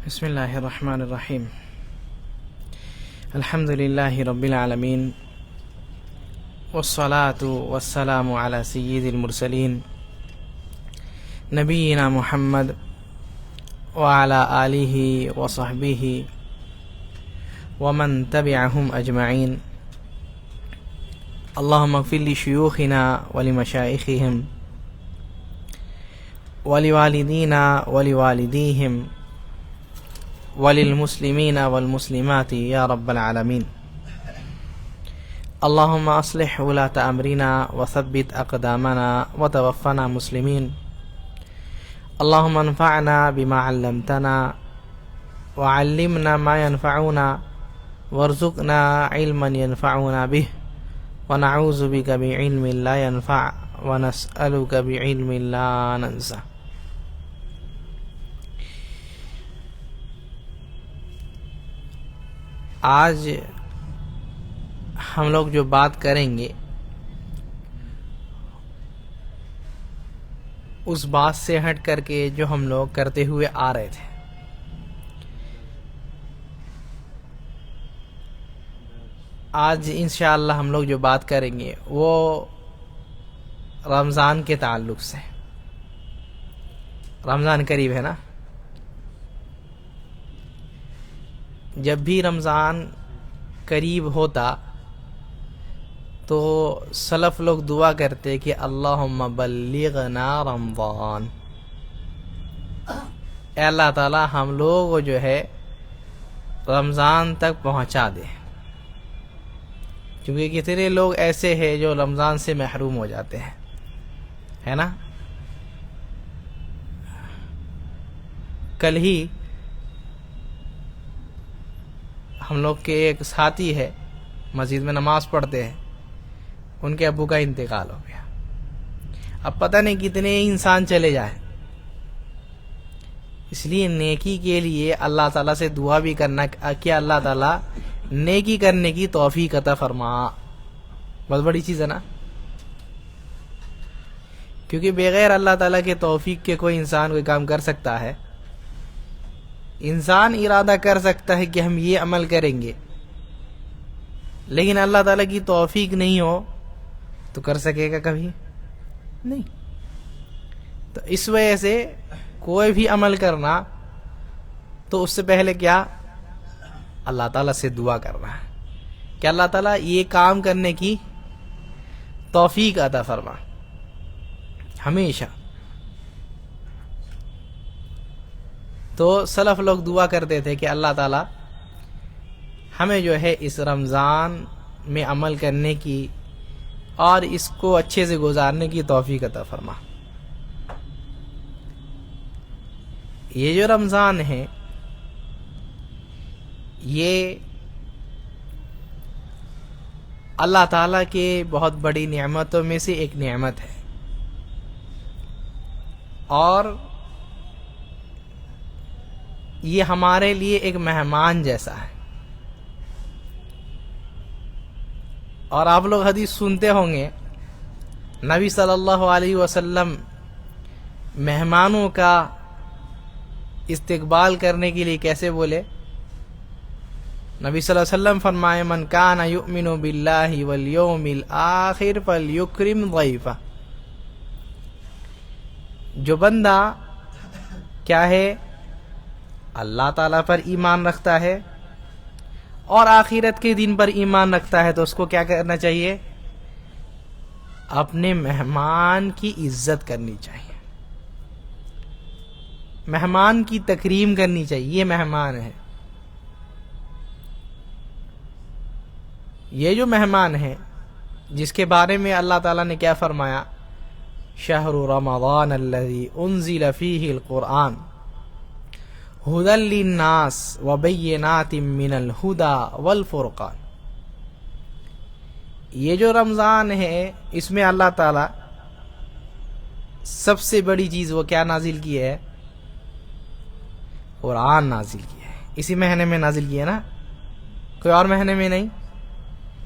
بسم الله الرحمن الرحيم. الحمد لله رب العالمين، والصلاة والسلام على سيد المرسلين نبينا محمد وعلى آله وصحبه ومن تبعهم أجمعين. اللهم اغفر لشيوخنا ولمشايخهم ولوالدينا ولوالديهم وللمسلمين والمسلمات يا رب العالمين. اللهم أصلح ولاة أمرنا وثبت أقدامنا وتوفنا مسلمين. اللهم انفعنا بما علمتنا وعلمنا ما ينفعنا وارزقنا علما ينفعنا به، ونعوذ بك بعلم لا ينفع ونسألك بعلم لا ننسى. آج ہم لوگ جو بات کریں گے اس بات سے ہٹ کر کے جو ہم لوگ کرتے ہوئے آ رہے تھے. آج انشاءاللہ ہم لوگ جو بات کریں گے وہ رمضان کے تعلق سے. رمضان قریب ہے نا. جب بھی رمضان قریب ہوتا تو سلف لوگ دعا کرتے کہ اللہم بلغنا رمضان، اے اللہ تعالی ہم لوگ کو جو ہے رمضان تک پہنچا دے، کیونکہ کتنے لوگ ایسے ہیں جو رمضان سے محروم ہو جاتے ہیں، ہے نا. کل ہی ہم لوگ کے ایک ساتھی ہے، مسجد میں نماز پڑھتے ہیں، ان کے ابو کا انتقال ہو گیا. اب پتہ نہیں کتنے انسان چلے جائیں. اس لیے نیکی کے لیے اللہ تعالیٰ سے دعا بھی کرنا کہ اللہ تعالیٰ نیکی کرنے کی توفیق عطا فرما. بہت بڑی چیز ہے نا، کیونکہ بغیر اللہ تعالیٰ کے توفیق کے کوئی انسان کوئی کام کر سکتا ہے؟ انسان ارادہ کر سکتا ہے کہ ہم یہ عمل کریں گے، لیکن اللہ تعالیٰ کی توفیق نہیں ہو تو کر سکے گا کبھی نہیں. تو اس وجہ سے کوئی بھی عمل کرنا تو اس سے پہلے کیا اللہ تعالیٰ سے دعا کرنا ہے کہ اللہ تعالیٰ یہ کام کرنے کی توفیق عطا فرما ہمیشہ. تو سلف لوگ دعا کرتے تھے کہ اللہ تعالیٰ ہمیں جو ہے اس رمضان میں عمل کرنے کی اور اس کو اچھے سے گزارنے کی توفیق عطا فرما. یہ جو رمضان ہے یہ اللہ تعالیٰ کے بہت بڑی نعمتوں میں سے ایک نعمت ہے، اور یہ ہمارے لیے ایک مہمان جیسا ہے. اور آپ لوگ حدیث سنتے ہوں گے، نبی صلی اللہ علیہ وسلم مہمانوں کا استقبال کرنے کے لیے کیسے بولے. نبی صلی اللہ علیہ وسلم فرمائے من کان یؤمن باللہ والیوم الآخر فلیکرم ضیفہ. جو بندہ کیا ہے اللہ تعالیٰ پر ایمان رکھتا ہے اور آخرت کے دن پر ایمان رکھتا ہے تو اس کو کیا کرنا چاہیے؟ اپنے مہمان کی عزت کرنی چاہیے، مہمان کی تکریم کرنی چاہیے. یہ مہمان ہے، یہ جو مہمان ہے جس کے بارے میں اللہ تعالیٰ نے کیا فرمایا؟ شہر رمضان الذی انزل فیہ القرآن ہدی للناس وبینات من الہدی والفرقان. یہ جو رمضان ہے اس میں اللہ تعالی سب سے بڑی چیز وہ کیا نازل کی ہے؟ قرآن نازل کیا ہے. اسی مہینے میں نازل کیا ہے نا، کوئی اور مہینے میں نہیں.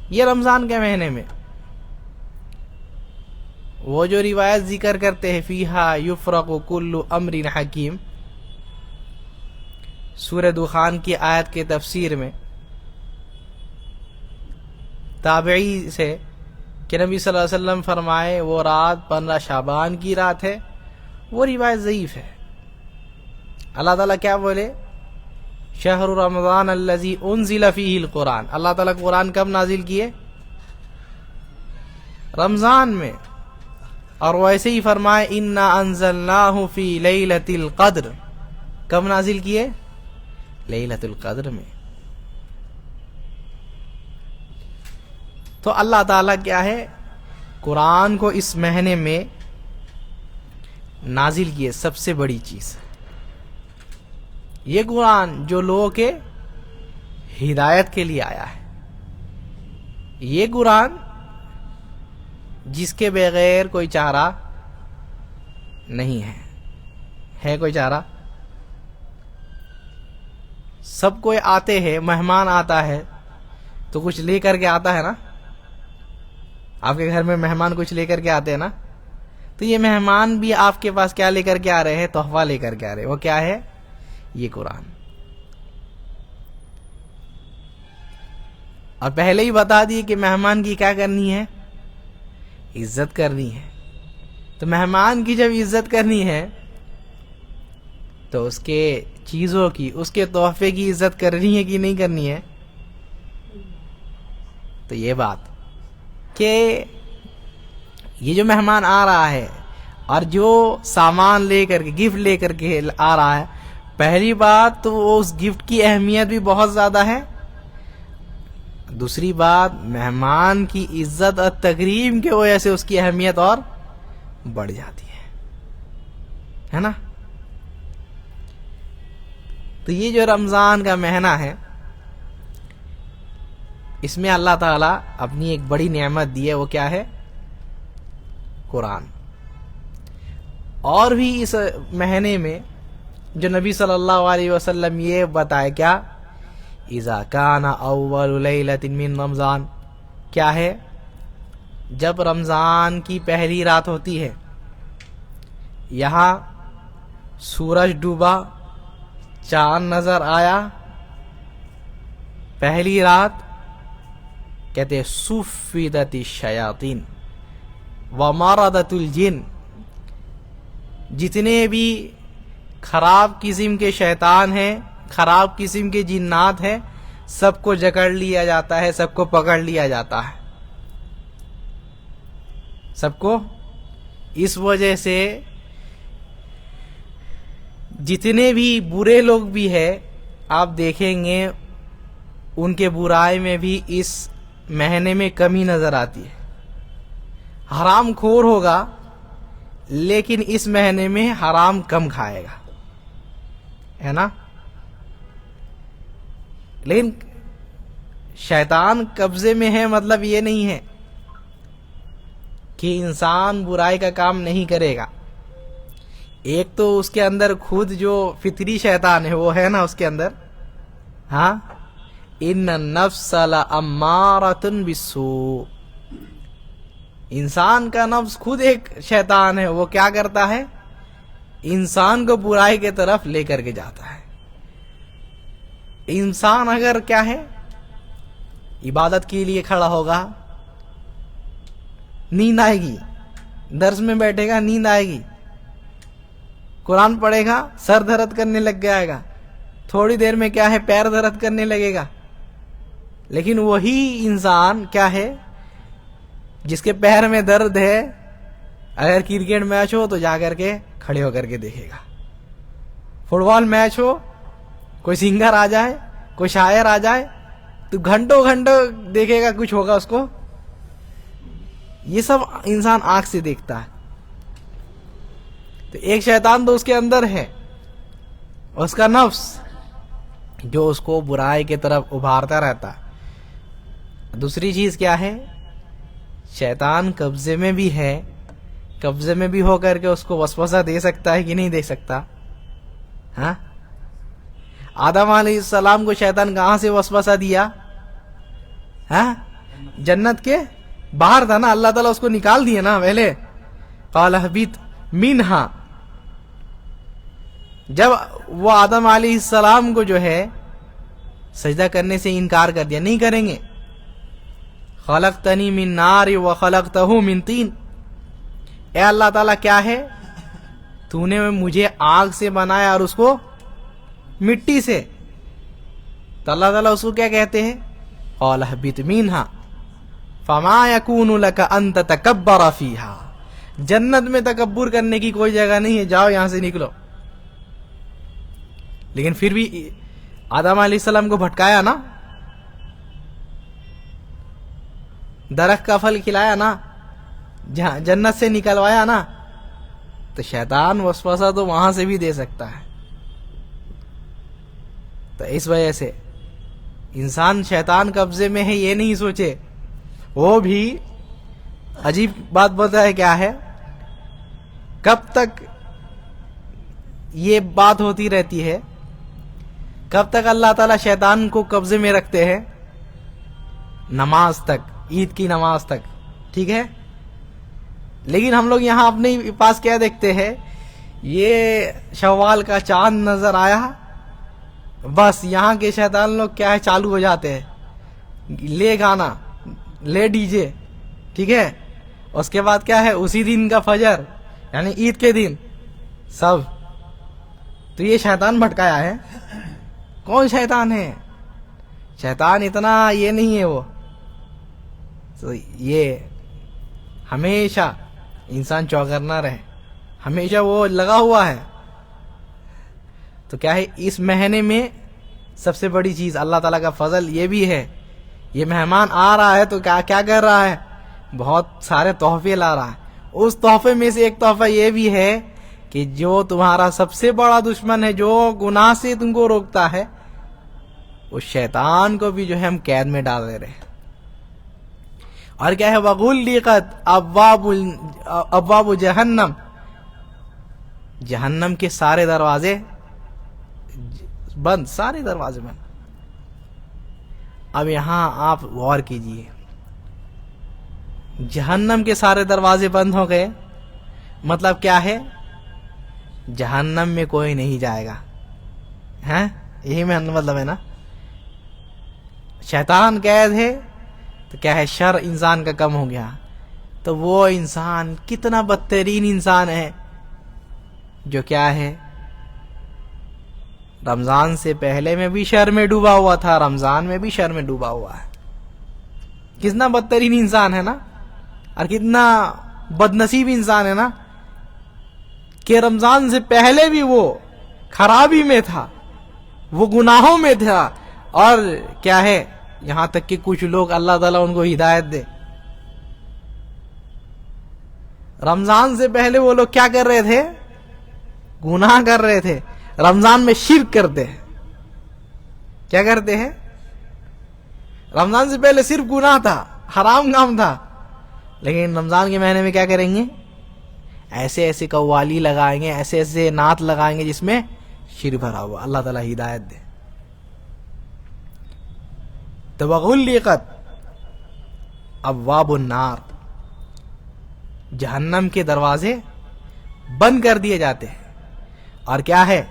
یہ رمضان کے مہینے میں وہ جو روایت ذکر کرتے ہیں فیہا یفرق کل امر حکیم، سورہ دخان کی آیت کے تفسیر میں تابعی سے کہ نبی صلی اللہ علیہ وسلم فرمائے وہ رات 15 شعبان کی رات ہے، وہ روایت ضعیف ہے۔ اللہ تعالیٰ کیا بولے؟ شہر رمضان الذی انزل فیہ القرآن، اللہ تعالیٰ قرآن کب نازل کیے؟ رمضان میں۔ اور ویسے ہی فرمائے انا انزلناہ فی لیلۃ القدر، کب نازل کیے؟ لیلۃ القدر میں۔ تو اللہ تعالیٰ کیا ہے؟ قرآن کو اس مہینے میں نازل کیے، سب سے بڑی چیز یہ قرآن جو لوگوں کے ہدایت کے لیے آیا ہے، یہ قرآن جس کے بغیر کوئی چارہ نہیں ہے۔ ہے کوئی چارہ؟ سب کوئی آتے ہیں، مہمان آتا ہے تو کچھ لے کر کے آتا ہے نا، آپ کے گھر میں مہمان کچھ لے کر کے آتے ہیں نا، تو یہ مہمان بھی آپ کے پاس کیا لے کر کے آ رہے ہیں؟ تحفہ لے کر کے آ رہے ہیں۔ وہ کیا ہے؟ یہ قرآن۔ اور پہلے ہی بتا دیے کہ مہمان کی کیا کرنی ہے؟ عزت کرنی ہے۔ تو مہمان کی جب عزت کرنی ہے تو اس کے چیزوں کی، اس کے تحفے کی عزت کرنی ہے کہ نہیں کرنی ہے؟ تو یہ بات کہ یہ جو مہمان آ رہا ہے اور جو سامان لے کر کے، گفٹ لے کر کے آ رہا ہے، پہلی بات تو اس گفٹ کی اہمیت بھی بہت زیادہ ہے، دوسری بات مہمان کی عزت اور تکریم کی وجہ سے اس کی اہمیت اور بڑھ جاتی ہے نا۔ تو یہ جو رمضان کا مہینہ ہے، اس میں اللہ تعالیٰ اپنی ایک بڑی نعمت دی ہے، وہ کیا ہے؟ قرآن۔ اور بھی اس مہینے میں جو نبی صلی اللہ علیہ وسلم یہ بتائے، کیا؟ اذا کان اول لیلۃ من رمضان، کیا ہے؟ جب رمضان کی پہلی رات ہوتی ہے، یہاں سورج ڈوبا، چاند نظر آیا، پہلی رات، کہتے صفدت الشیاطین ومردت الجن، جتنے بھی خراب قسم کے شیطان ہیں، خراب قسم کے جنات ہیں، سب کو جکڑ لیا جاتا ہے، سب کو پکڑ لیا جاتا ہے، سب کو۔ اس وجہ سے جتنے بھی برے لوگ بھی ہیں، آپ دیکھیں گے ان کے برائی میں بھی اس مہینے میں کمی نظر آتی ہے۔ حرام خور ہوگا لیکن اس مہینے میں حرام کم کھائے گا، ہے نا۔ لیکن شیطان قبضے میں ہے، مطلب یہ نہیں ہے کہ انسان برائی کا کام نہیں کرے گا۔ ایک تو اس کے اندر خود جو فطری شیطان ہے وہ ہے نا اس کے اندر، ہاں، ان النفس لامارۃ بالسوء، انسان کا نفس خود ایک شیطان ہے، وہ کیا کرتا ہے؟ انسان کو برائی کی طرف لے کر کے جاتا ہے۔ انسان اگر کیا ہے، عبادت کے لیے کھڑا ہوگا، نیند آئے گی، درس میں بیٹھے گا، نیند آئے گی، قرآن پڑھے گا، سر درد کرنے لگ جائے گا، تھوڑی دیر میں کیا ہے، پیر درد کرنے لگے گا۔ لیکن وہی انسان کیا ہے جس کے پیر میں درد ہے، اگر کرکٹ میچ ہو تو جا کر کے کھڑے ہو کر کے دیکھے گا، فٹ بال میچ ہو، کوئی سنگر آ جائے، کوئی شاعر آ جائے تو گھنٹوں گھنٹوں دیکھے گا، کچھ ہوگا اس کو۔ یہ سب انسان آنکھ سے دیکھتا ہے۔ تو ایک شیطان تو اس کے اندر ہے، اس کا نفس جو اس کو برائی کی طرف ابھارتا رہتا ہے۔ دوسری چیز کیا ہے؟ شیطان قبضے میں بھی ہے، قبضے میں بھی ہو کر کے اس کو وسوسہ دے سکتا ہے کہ نہیں دے سکتا؟ ہاں، آدم علیہ السلام کو شیطان کہاں سے وسوسہ دیا؟ ہاں، جنت کے باہر تھا نا، اللہ تعالیٰ اس کو نکال دیا نا پہلے، قال اہبط منہا، جب وہ آدم علیہ السلام کو جو ہے سجدہ کرنے سے انکار کر دیا، نہیں کریں گے، خلقتنی من نار وخلقتہ من طین، اے اللہ تعالیٰ کیا ہے، تو نے مجھے آگ سے بنایا اور اس کو مٹی سے، تو اللہ تعالیٰ اس کو کیا کہتے ہیں، قال اہبط منہا فما یکون لک ان تتکبر فیہا، جنت میں تکبر کرنے کی کوئی جگہ نہیں ہے، جاؤ یہاں سے نکلو۔ لیکن پھر بھی آدم علیہ السلام کو بھٹکایا نا، درخت کا پھل کھلایا نا، جنت سے نکلوایا نا، تو شیطان وسوسہ تو وہاں سے بھی دے سکتا ہے۔ تو اس وجہ سے انسان شیطان قبضے میں ہے یہ نہیں سوچے۔ وہ بھی عجیب بات بتا ہے، کیا ہے، کب تک یہ بات ہوتی رہتی ہے، کب تک اللہ تعالیٰ شیطان کو قبضے میں رکھتے ہیں، نماز تک، عید کی نماز تک، ٹھیک ہے۔ لیکن ہم لوگ یہاں اپنے پاس کیا دیکھتے ہیں، یہ شوال کا چاند نظر آیا، بس یہاں کے شیطان لوگ کیا ہے چالو ہو جاتے ہیں، لے گانا، لے ڈی جے، ٹھیک ہے۔ اس کے بعد کیا ہے، اسی دن کا فجر یعنی عید کے دن سب، تو یہ شیطان بھٹکایا ہے۔ کون شیطان ہے؟ شیطان اتنا یہ نہیں ہے، وہ تو یہ ہمیشہ انسان چوکنا رہے، ہمیشہ وہ لگا ہوا ہے۔ تو کیا ہے، اس مہینے میں سب سے بڑی چیز اللہ تعالیٰ کا فضل یہ بھی ہے، یہ مہمان آ رہا ہے تو کیا کر رہا ہے، بہت سارے تحفے لا رہا ہے۔ اس تحفے میں سے ایک تحفہ یہ بھی ہے کہ جو تمہارا سب سے بڑا دشمن ہے، جو گناہ سے تم کو روکتا ہے، اس شیطان کو بھی جو ہے ہم قید میں ڈال دے رہے ہیں۔ اور کیا ہے، وَغُلِّقَتْ ابواب جہنم، جہنم کے سارے دروازے بند، سارے دروازے بند۔ اب یہاں آپ غور کیجئے، جہنم کے سارے دروازے بند ہو گئے، مطلب کیا ہے، جہنم میں کوئی نہیں جائے گا، ہیں، یہی مطلب ہے نا۔ شیطان قید ہے تو کیا ہے، شر انسان کا کم ہو گیا، تو وہ انسان کتنا بدترین انسان ہے جو کیا ہے، رمضان سے پہلے میں بھی شر میں ڈوبا ہوا تھا، رمضان میں بھی شر میں ڈوبا ہوا ہے۔ کتنا بدترین انسان ہے نا، اور کتنا بدنصیب انسان ہے نا کہ رمضان سے پہلے بھی وہ خرابی میں تھا، وہ گناہوں میں تھا، اور کیا ہے، یہاں تک کہ کچھ لوگ اللہ تعالیٰ ان کو ہدایت دے۔ رمضان سے پہلے وہ لوگ کیا کر رہے تھے، گناہ کر رہے تھے، رمضان میں شرک کرتے ہیں، کیا کرتے ہیں، رمضان سے پہلے صرف گناہ تھا، حرام کام تھا، لیکن رمضان کے مہینے میں کیا کریں گے، ایسے ایسے قوالی لگائیں گے، ایسے ایسے نعت لگائیں گے جس میں شرک بھرا ہوا۔ اللہ تعالیٰ ہدایت دے۔ تو وَغُلِّقَتْ ابواب النار، جہنم کے دروازے بند کر دیے جاتے ہیں، اور کیا ہے،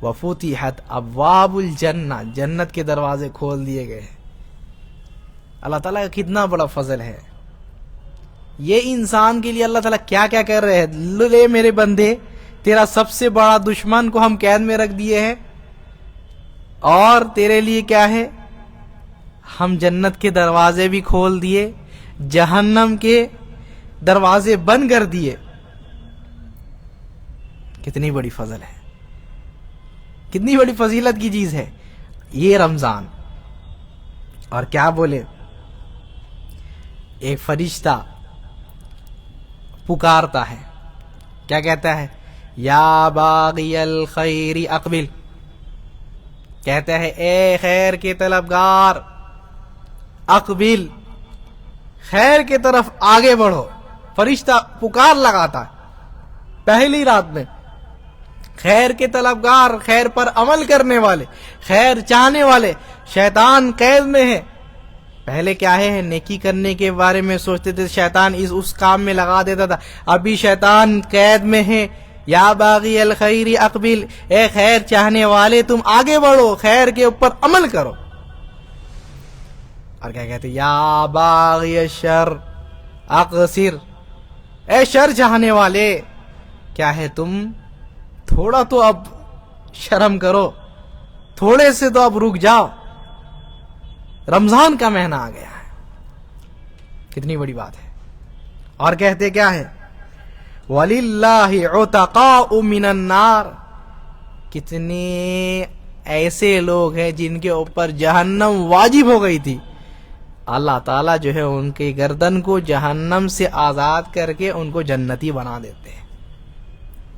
وَفُتِحَتْ ابواب الجنہ، جنت کے دروازے کھول دیے گئے۔ اللہ تعالیٰ کا کتنا بڑا فضل ہے، یہ انسان کے لیے اللہ تعالیٰ کیا کیا کر رہے ہیں۔ لے میرے بندے، تیرا سب سے بڑا دشمن کو ہم قید میں رکھ دیے ہیں، اور تیرے لیے کیا ہے، ہم جنت کے دروازے بھی کھول دیے، جہنم کے دروازے بند کر دیے۔ کتنی بڑی فضل ہے، کتنی بڑی فضیلت کی چیز ہے یہ رمضان۔ اور کیا بولے، ایک فرشتہ پکارتا ہے، کیا کہتا ہے، یا باغی الخیر اقبل، کہتا ہے اے خیر کے طلبگار، اقبل، خیر کی طرف آگے بڑھو۔ فرشتہ پکار لگاتا ہے پہلی رات میں، خیر کے طلبگار، خیر پر عمل کرنے والے، خیر چاہنے والے، شیطان قید میں ہے۔ پہلے کیا ہے، نیکی کرنے کے بارے میں سوچتے تھے، شیطان اس کام میں لگا دیتا تھا، ابھی شیطان قید میں ہے، یا باغی الخیر اقبل، اے خیر چاہنے والے تم آگے بڑھو، خیر کے اوپر عمل کرو. اور کیا کہتے یا باغی الشر اقصر، اے شر چاہنے والے کیا ہے تم تھوڑا تو اب شرم کرو، تھوڑے سے تو اب رک جاؤ. رمضان کا مہینہ آ گیا ہے، کتنی بڑی بات ہے. اور کہتے کیا ہے وَلِلَّهِ عُتَقَاءُ مِنَ النَّارِ، کتنے ایسے لوگ ہیں جن کے اوپر جہنم واجب ہو گئی تھی، اللہ تعالیٰ جو ہے ان کی گردن کو جہنم سے آزاد کر کے ان کو جنتی بنا دیتے ہیں.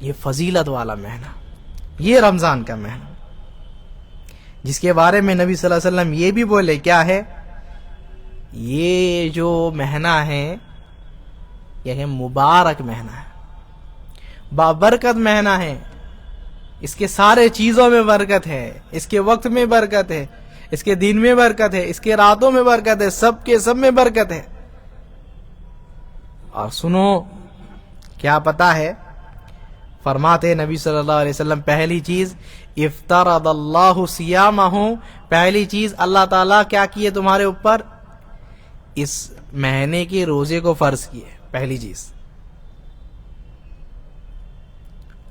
یہ فضیلت والا مہینہ، یہ رمضان کا مہینہ جس کے بارے میں نبی صلی اللہ علیہ وسلم یہ بھی بولے کیا ہے، یہ جو مہینہ ہے یہ ہے مبارک مہینہ ہے، بابرکت مہینہ ہے. اس کے سارے چیزوں میں برکت ہے، اس کے وقت میں برکت ہے، اس کے دن میں برکت ہے، اس کے راتوں میں برکت ہے، سب کے سب میں برکت ہے. اور سنو کیا پتا ہے، فرماتے نبی صلی اللہ علیہ وسلم پہلی چیز افترض اللہ صیامہ، پہلی چیز اللہ تعالیٰ کیا کیے تمہارے اوپر، اس مہینے کے روزے کو فرض کیے، پہلی چیز.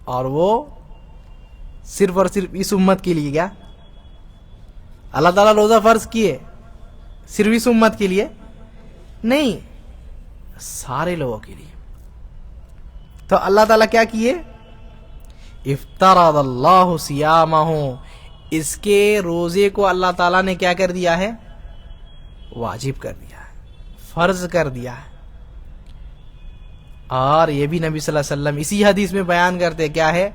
اور وہ صرف اور صرف اس امت کے لیے، کیا اللہ تعالیٰ روزہ فرض کیے صرف اس امت کے لیے نہیں، سارے لوگوں کے لیے. تو اللہ تعالیٰ کیا کیے، افترض اللہ صیامہ، اس کے روزے کو اللہ تعالیٰ نے کیا کر دیا ہے، واجب کر دیا ہے، فرض کر دیا ہے. اور یہ بھی نبی صلی اللہ علیہ وسلم اسی حدیث میں بیان کرتے کیا ہے،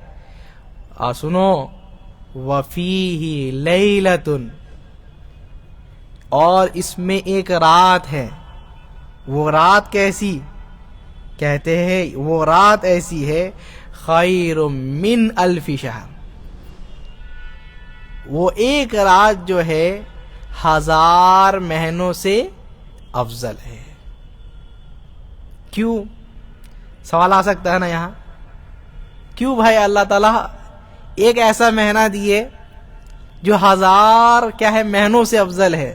اور سنو وَفِيهِ لَيْلَةٌ، اور اس میں ایک رات ہے. وہ رات کیسی، کہتے ہیں وہ رات ایسی ہے خیر من الف شہر، وہ ایک رات جو ہے 1000 مہینوں سے افضل ہے. کیوں، سوال آ سکتا ہے نا یہاں، کیوں بھائی اللہ تعالیٰ ایک ایسا مہینہ دیے جو 1000 کیا ہے مہینوں سے افضل ہے.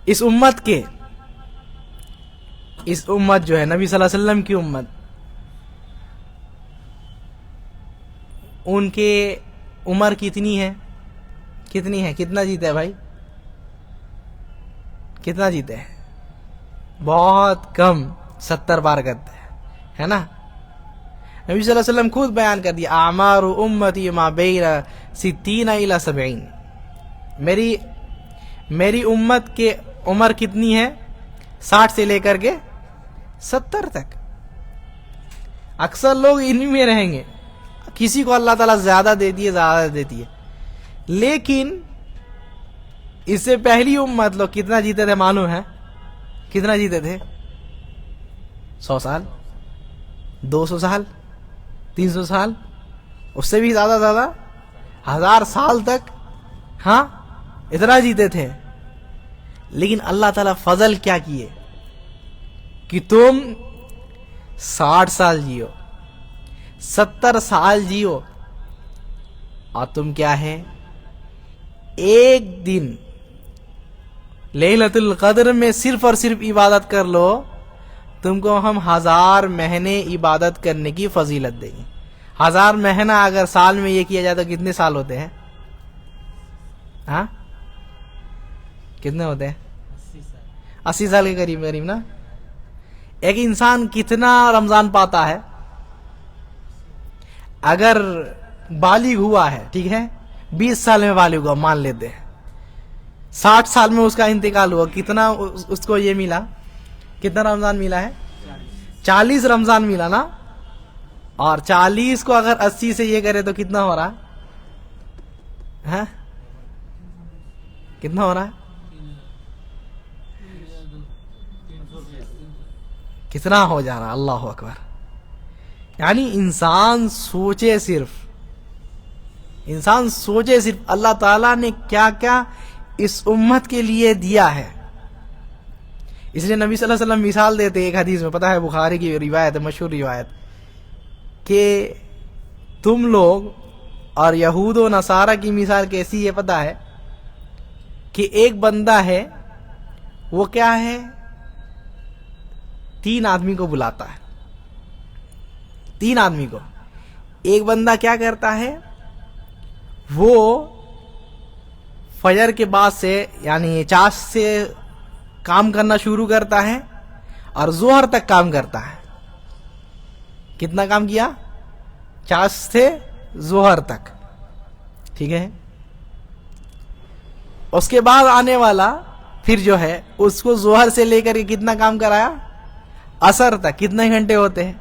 اس امت کے، اس امت جو ہے نبی صلی اللہ علیہ وسلم کی امت، ان کے عمر کتنی ہے، کتنی ہے، کتنا جیتے ہے بھائی، کتنا جیتے ہیں، بہت کم، 70 بار کرتے ہے نا. نبی صلی اللہ علیہ وسلم خود بیان کر دیا اعمار امتی ما بین 60 الی 70، میری امت کے عمر کتنی ہے، 60 سے لے کر کے 70 تک. اکثر لوگ انہی میں رہیں گے، کسی کو اللہ تعالیٰ زیادہ دیتی ہے، زیادہ دیتی ہے. لیکن اس سے پہلی امت لوگ کتنا جیتے تھے معلوم ہے، کتنا جیتے تھے، 100 سال، 200 سال، 300 سال، اس سے بھی زیادہ 1000 سال تک، ہاں اتنا جیتے تھے. لیکن اللہ تعالیٰ فضل کیا کیے کہ تم 60 سال جیو، 70 سال جیو، اور تم کیا ہے ایک دن لیلۃ القدر میں صرف اور صرف عبادت کر لو، تم کو ہم 1000 مہینے عبادت کرنے کی فضیلت دیں گے. 1000 مہینہ اگر سال میں یہ کیا جائے تو کتنے سال ہوتے ہیں، ہاں کتنے ہوتے ہیں، 80 سال کے قریب قریب نا. ایک انسان کتنا رمضان پاتا ہے، اگر بالغ ہوا ہے، ٹھیک ہے 20 سال میں بالغ ہوا مان لیتے ہیں، 60 سال میں اس کا انتقال ہوا، کتنا اس کو یہ ملا، کتنا رمضان ملا ہے، 40 رمضان ملا نا. اور 40 کو اگر 80 سے یہ کرے تو کتنا ہو رہا ہے، کتنا ہو رہا ہے، کتنا ہو جا رہا، اللہ اکبر. یعنی انسان سوچے صرف اللہ تعالیٰ نے کیا کیا اس امت کے لیے دیا ہے، اس لیے نبی صلی اللہ علیہ وسلم مثال دیتے ایک حدیث میں، پتہ ہے بخاری کی روایت ہے، مشہور روایت، کہ تم لوگ اور یہود و نصارہ کی مثال کیسی ہے پتہ ہے، کہ ایک بندہ ہے وہ کیا ہے 3 آدمی کو بلاتا ہے، 3 آدمی کو. ایک بندہ کیا کرتا ہے، وہ فجر کے بعد سے یعنی چاش سے کام کرنا شروع کرتا ہے اور ظہر تک کام کرتا ہے. کتنا کام کیا؟ چاش سے ظہر تک، ٹھیک ہے. اس کے بعد آنے والا پھر جو ہے اس کو ظہر سے لے کر کے کتنا کام کرایا؟ عصر تک. کتنے گھنٹے ہوتے ہیں؟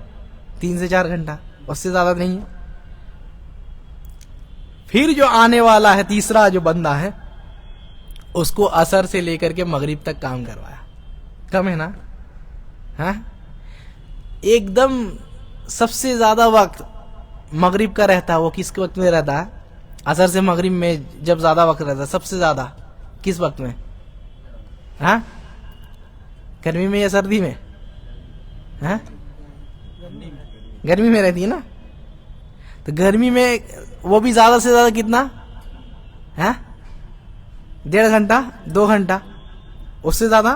3 سے 4 گھنٹہ، اس سے زیادہ نہیں ہے. پھر جو آنے والا ہے تیسرا جو بندہ ہے، اس کو عصر سے لے کر کے مغرب تک کام کروایا. کم ہے نا؟ ہاں، ایک دم سب سے زیادہ وقت مغرب کا رہتا ہے. وہ کس وقت میں رہتا ہے؟ عصر سے مغرب میں جب زیادہ وقت رہتا ہے سب سے زیادہ کس وقت میں؟ ہاں، گرمی میں یا سردی میں؟ ہاں، گرمی میں رہتی ہے نا. تو گرمی میں وہ بھی زیادہ سے زیادہ کتنا؟ ہاں، 1.5 گھنٹہ 2 گھنٹہ، اس سے زیادہ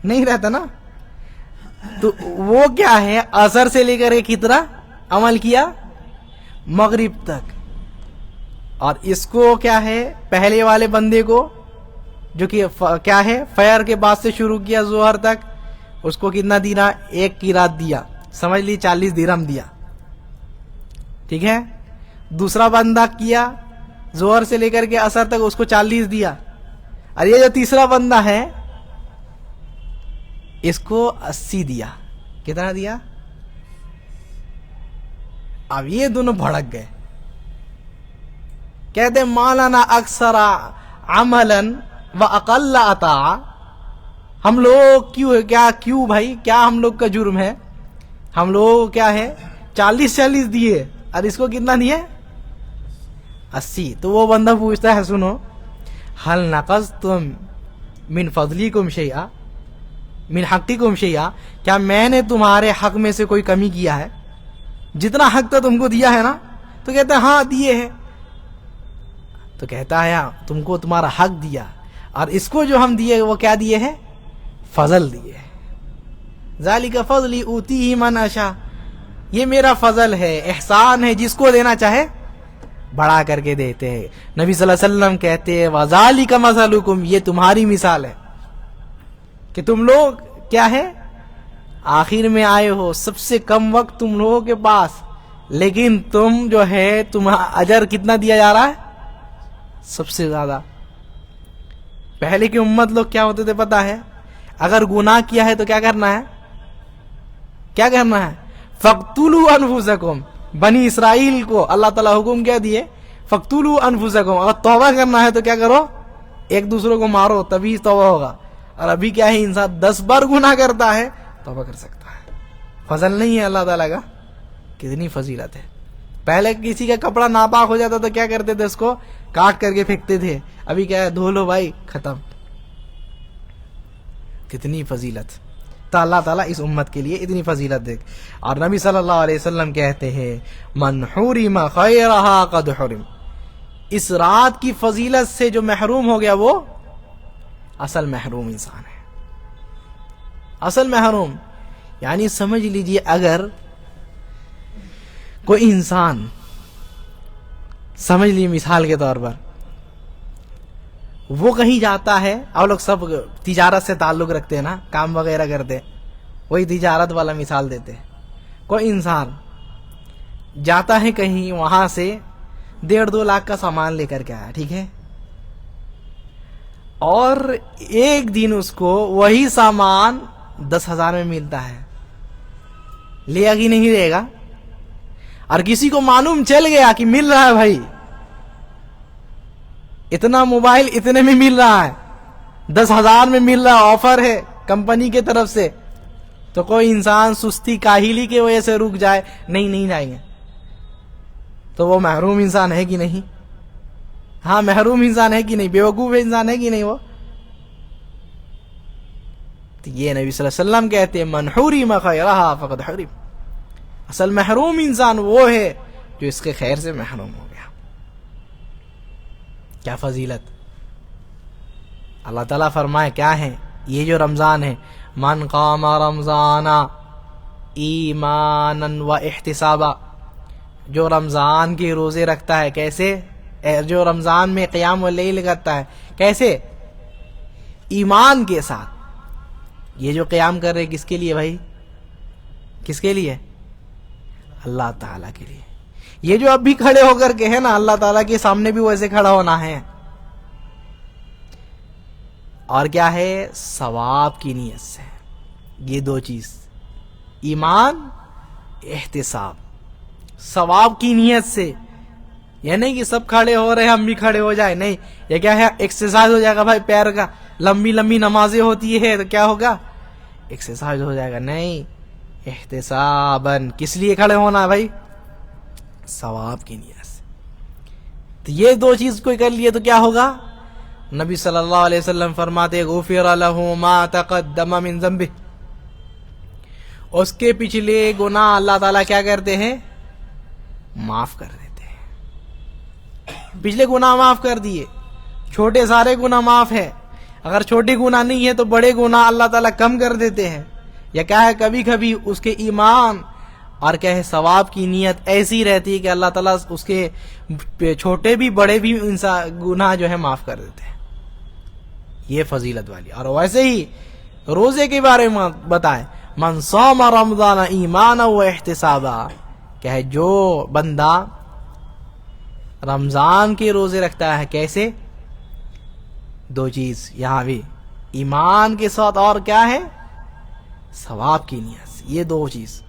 نہیں رہتا نا. تو وہ کیا ہے، عصر سے لے کر کے کتنا عمل کیا؟ مغرب تک. اور اس کو کیا ہے، پہلے والے بندے کو جو کہ کیا ہے فجر کے بعد سے شروع کیا ظہر تک، اس کو کتنا دینا؟ 1 قیراط دیا، سمجھ لی 40 درہم دیا، ٹھیک ہے. دوسرا بندہ کیا ظہر سے لے کر کے عصر تک، اس کو 40 دیا. اور یہ جو تیسرا بندہ ہے اس کو 80 دیا. کتنا دیا؟ اب یہ دونوں بھڑک گئے، کہتے مالانا اکثر عملا و اقل عطا. ہم لوگ کیوں بھائی، کیا ہم لوگ کا جرم ہے؟ ہم لوگ کیا ہے 40 دیے اور اس کو کتنا دیے؟ 80. تو وہ بندہ پوچھتا ہے سنو، حل نقصتم من فضلکم شیئا من حقکم شیئا، کیا میں نے تمہارے حق میں سے کوئی کمی کیا ہے؟ جتنا حق تھا تم کو دیا ہے نا؟ تو کہتا ہے ہاں دیے ہیں. تو کہتا ہے تم کو تمہارا حق دیا، اور اس کو جو ہم دیے وہ کیا دیے ہیں؟ فضل دیے. ذالک فضلی اوتیہ من اشاء، یہ میرا فضل ہے، احسان ہے، جس کو دینا چاہے بڑھا کر کے دیتے ہیں. نبی صلی اللہ علیہ وسلم کہتے ہیں وذالک مثلکم، یہ تمہاری مثال ہے کہ تم لوگ کیا ہے آخر میں آئے ہو، سب سے کم وقت تم لوگوں کے پاس، لیکن تم جو ہے تمہارا اجر کتنا دیا جا رہا ہے؟ سب سے زیادہ. پہلے کی امت لوگ کیا ہوتے تھے پتا ہے؟ اگر گناہ کیا ہے تو کیا کرنا ہے؟ کیا کرنا ہے؟ فَاقْتُلُوا أَنفُسَكُمْ. بنی اسرائیل کو اللہ تعالیٰ حکم کیا دیے؟ فَاقْتُلُوا أَنفُسَكُمْ. اگر توبہ کرنا ہے تو کیا کرو؟ ایک دوسرے کو مارو، تبھی توبہ ہوگا. اور ابھی کیا ہے، انسان 10 بار گناہ کرتا ہے توبہ کر سکتا ہے. فضل نہیں ہے اللہ تعالیٰ کا؟ کتنی فضیلت ہے. پہلے کسی کا کپڑا ناپاک ہو جاتا تو کیا کرتے تھے؟ اس کو کاٹ کر کے پھینکتے تھے. ابھی کیا ہے، دھو لو بھائی، ختم. کتنی فضیلت. تو اللہ تعالیٰ اس امت کے لیے اتنی فضیلت دے. اور نبی صلی اللہ علیہ وسلم کہتے ہیں من حرم خیرہا قد حرم. اس رات کی فضیلت سے جو محروم ہو گیا وہ اصل محروم انسان ہے. اصل محروم یعنی سمجھ لیجئے، اگر کوئی انسان سمجھ لیے مثال کے طور پر وہ کہیں جاتا ہے، اور لوگ سب تجارت سے تعلق رکھتے ہیں نا، کام وغیرہ کرتے، وہی تجارت والا مثال دیتے. کوئی انسان جاتا ہے کہیں، وہاں سے 1.5-2 لاکھ کا سامان لے کر کے آیا، ٹھیک ہے، اور ایک دن اس کو وہی سامان 10,000 میں ملتا ہے. لے گا کہ نہیں لے گا؟ اور کسی کو معلوم چل گیا کہ مل رہا ہے بھائی، اتنا موبائل اتنے میں مل رہا ہے، 10,000 میں مل رہا ہے، آفر ہے کمپنی کی طرف سے، تو کوئی انسان سستی کاہلی کی وجہ سے رک جائے، نہیں جائیں گے، تو وہ محروم انسان ہے کہ نہیں؟ ہاں محروم انسان ہے کہ نہیں؟ بیوقوف انسان ہے کہ نہیں؟ وہ تو یہ نبی صلی اللہ علیہ وسلم کہتے ہیں من حرم خیرہا فقد حرم، اصل محروم انسان وہ ہے جو اس کے خیر سے محروم ہو گیا۔ کیا فضیلت! اللہ تعالیٰ فرمائے کیا ہے یہ جو رمضان ہے، من قام رمضان ایمانا و احتسابا، جو رمضان کے روزے رکھتا ہے، کیسے؟ جو رمضان میں قیام اللیل کرتا ہے، کیسے؟ ایمان کے ساتھ۔ یہ جو قیام کر رہے کس کے لیے بھائی؟ کس کے لیے؟ اللہ تعالیٰ کے لیے۔ یہ جو اب بھی کھڑے ہو کر کے ہے نا، اللہ تعالیٰ کے سامنے بھی ویسے کھڑا ہونا ہے۔ اور کیا ہے؟ ثواب کی نیت سے۔ یہ دو چیز، ایمان، احتساب، ثواب کی نیت سے۔ یہ نہیں کہ سب کھڑے ہو رہے ہیں ہم بھی کھڑے ہو جائیں، نہیں، یہ کیا ہے؟ ایکسرسائز ہو جائے گا بھائی پیر کا، لمبی لمبی نمازیں ہوتی ہے تو کیا ہوگا؟ ایکسرسائز ہو جائے گا، نہیں، احتساباً۔ کس لیے کھڑے ہونا ہے بھائی؟ ثواب کی نیت سے۔ تو یہ دو چیز کوئی کر لیے تو کیا ہوگا؟ نبی صلی اللہ علیہ وسلم فرماتے غفر لہ ما تقدم من ذنبہ، اس کے پچھلے گناہ اللہ تعالیٰ کیا کرتے ہیں؟ معاف کر دیتے ہیں۔ پچھلے گناہ معاف کر دیے، چھوٹے سارے گناہ معاف ہے، اگر چھوٹے گناہ نہیں ہے تو بڑے گناہ اللہ تعالیٰ کم کر دیتے ہیں۔ یا کیا ہے؟ کبھی کبھی اس کے ایمان اور کیا ہے ثواب کی نیت ایسی رہتی ہے کہ اللہ تعالیٰ اس کے چھوٹے بھی بڑے بھی گناہ جو ہے معاف کر دیتے ہیں۔ یہ فضیلت والی۔ اور ویسے ہی روزے کے بارے میں بتائے من صام رمضان ایمانا و احتسابا، کہ ہے جو بندہ رمضان کے روزے رکھتا ہے، کیسے؟ دو چیز یہاں بھی، ایمان کے ساتھ اور کیا ہے؟ ثواب کی نیت سے۔ یہ دو چیز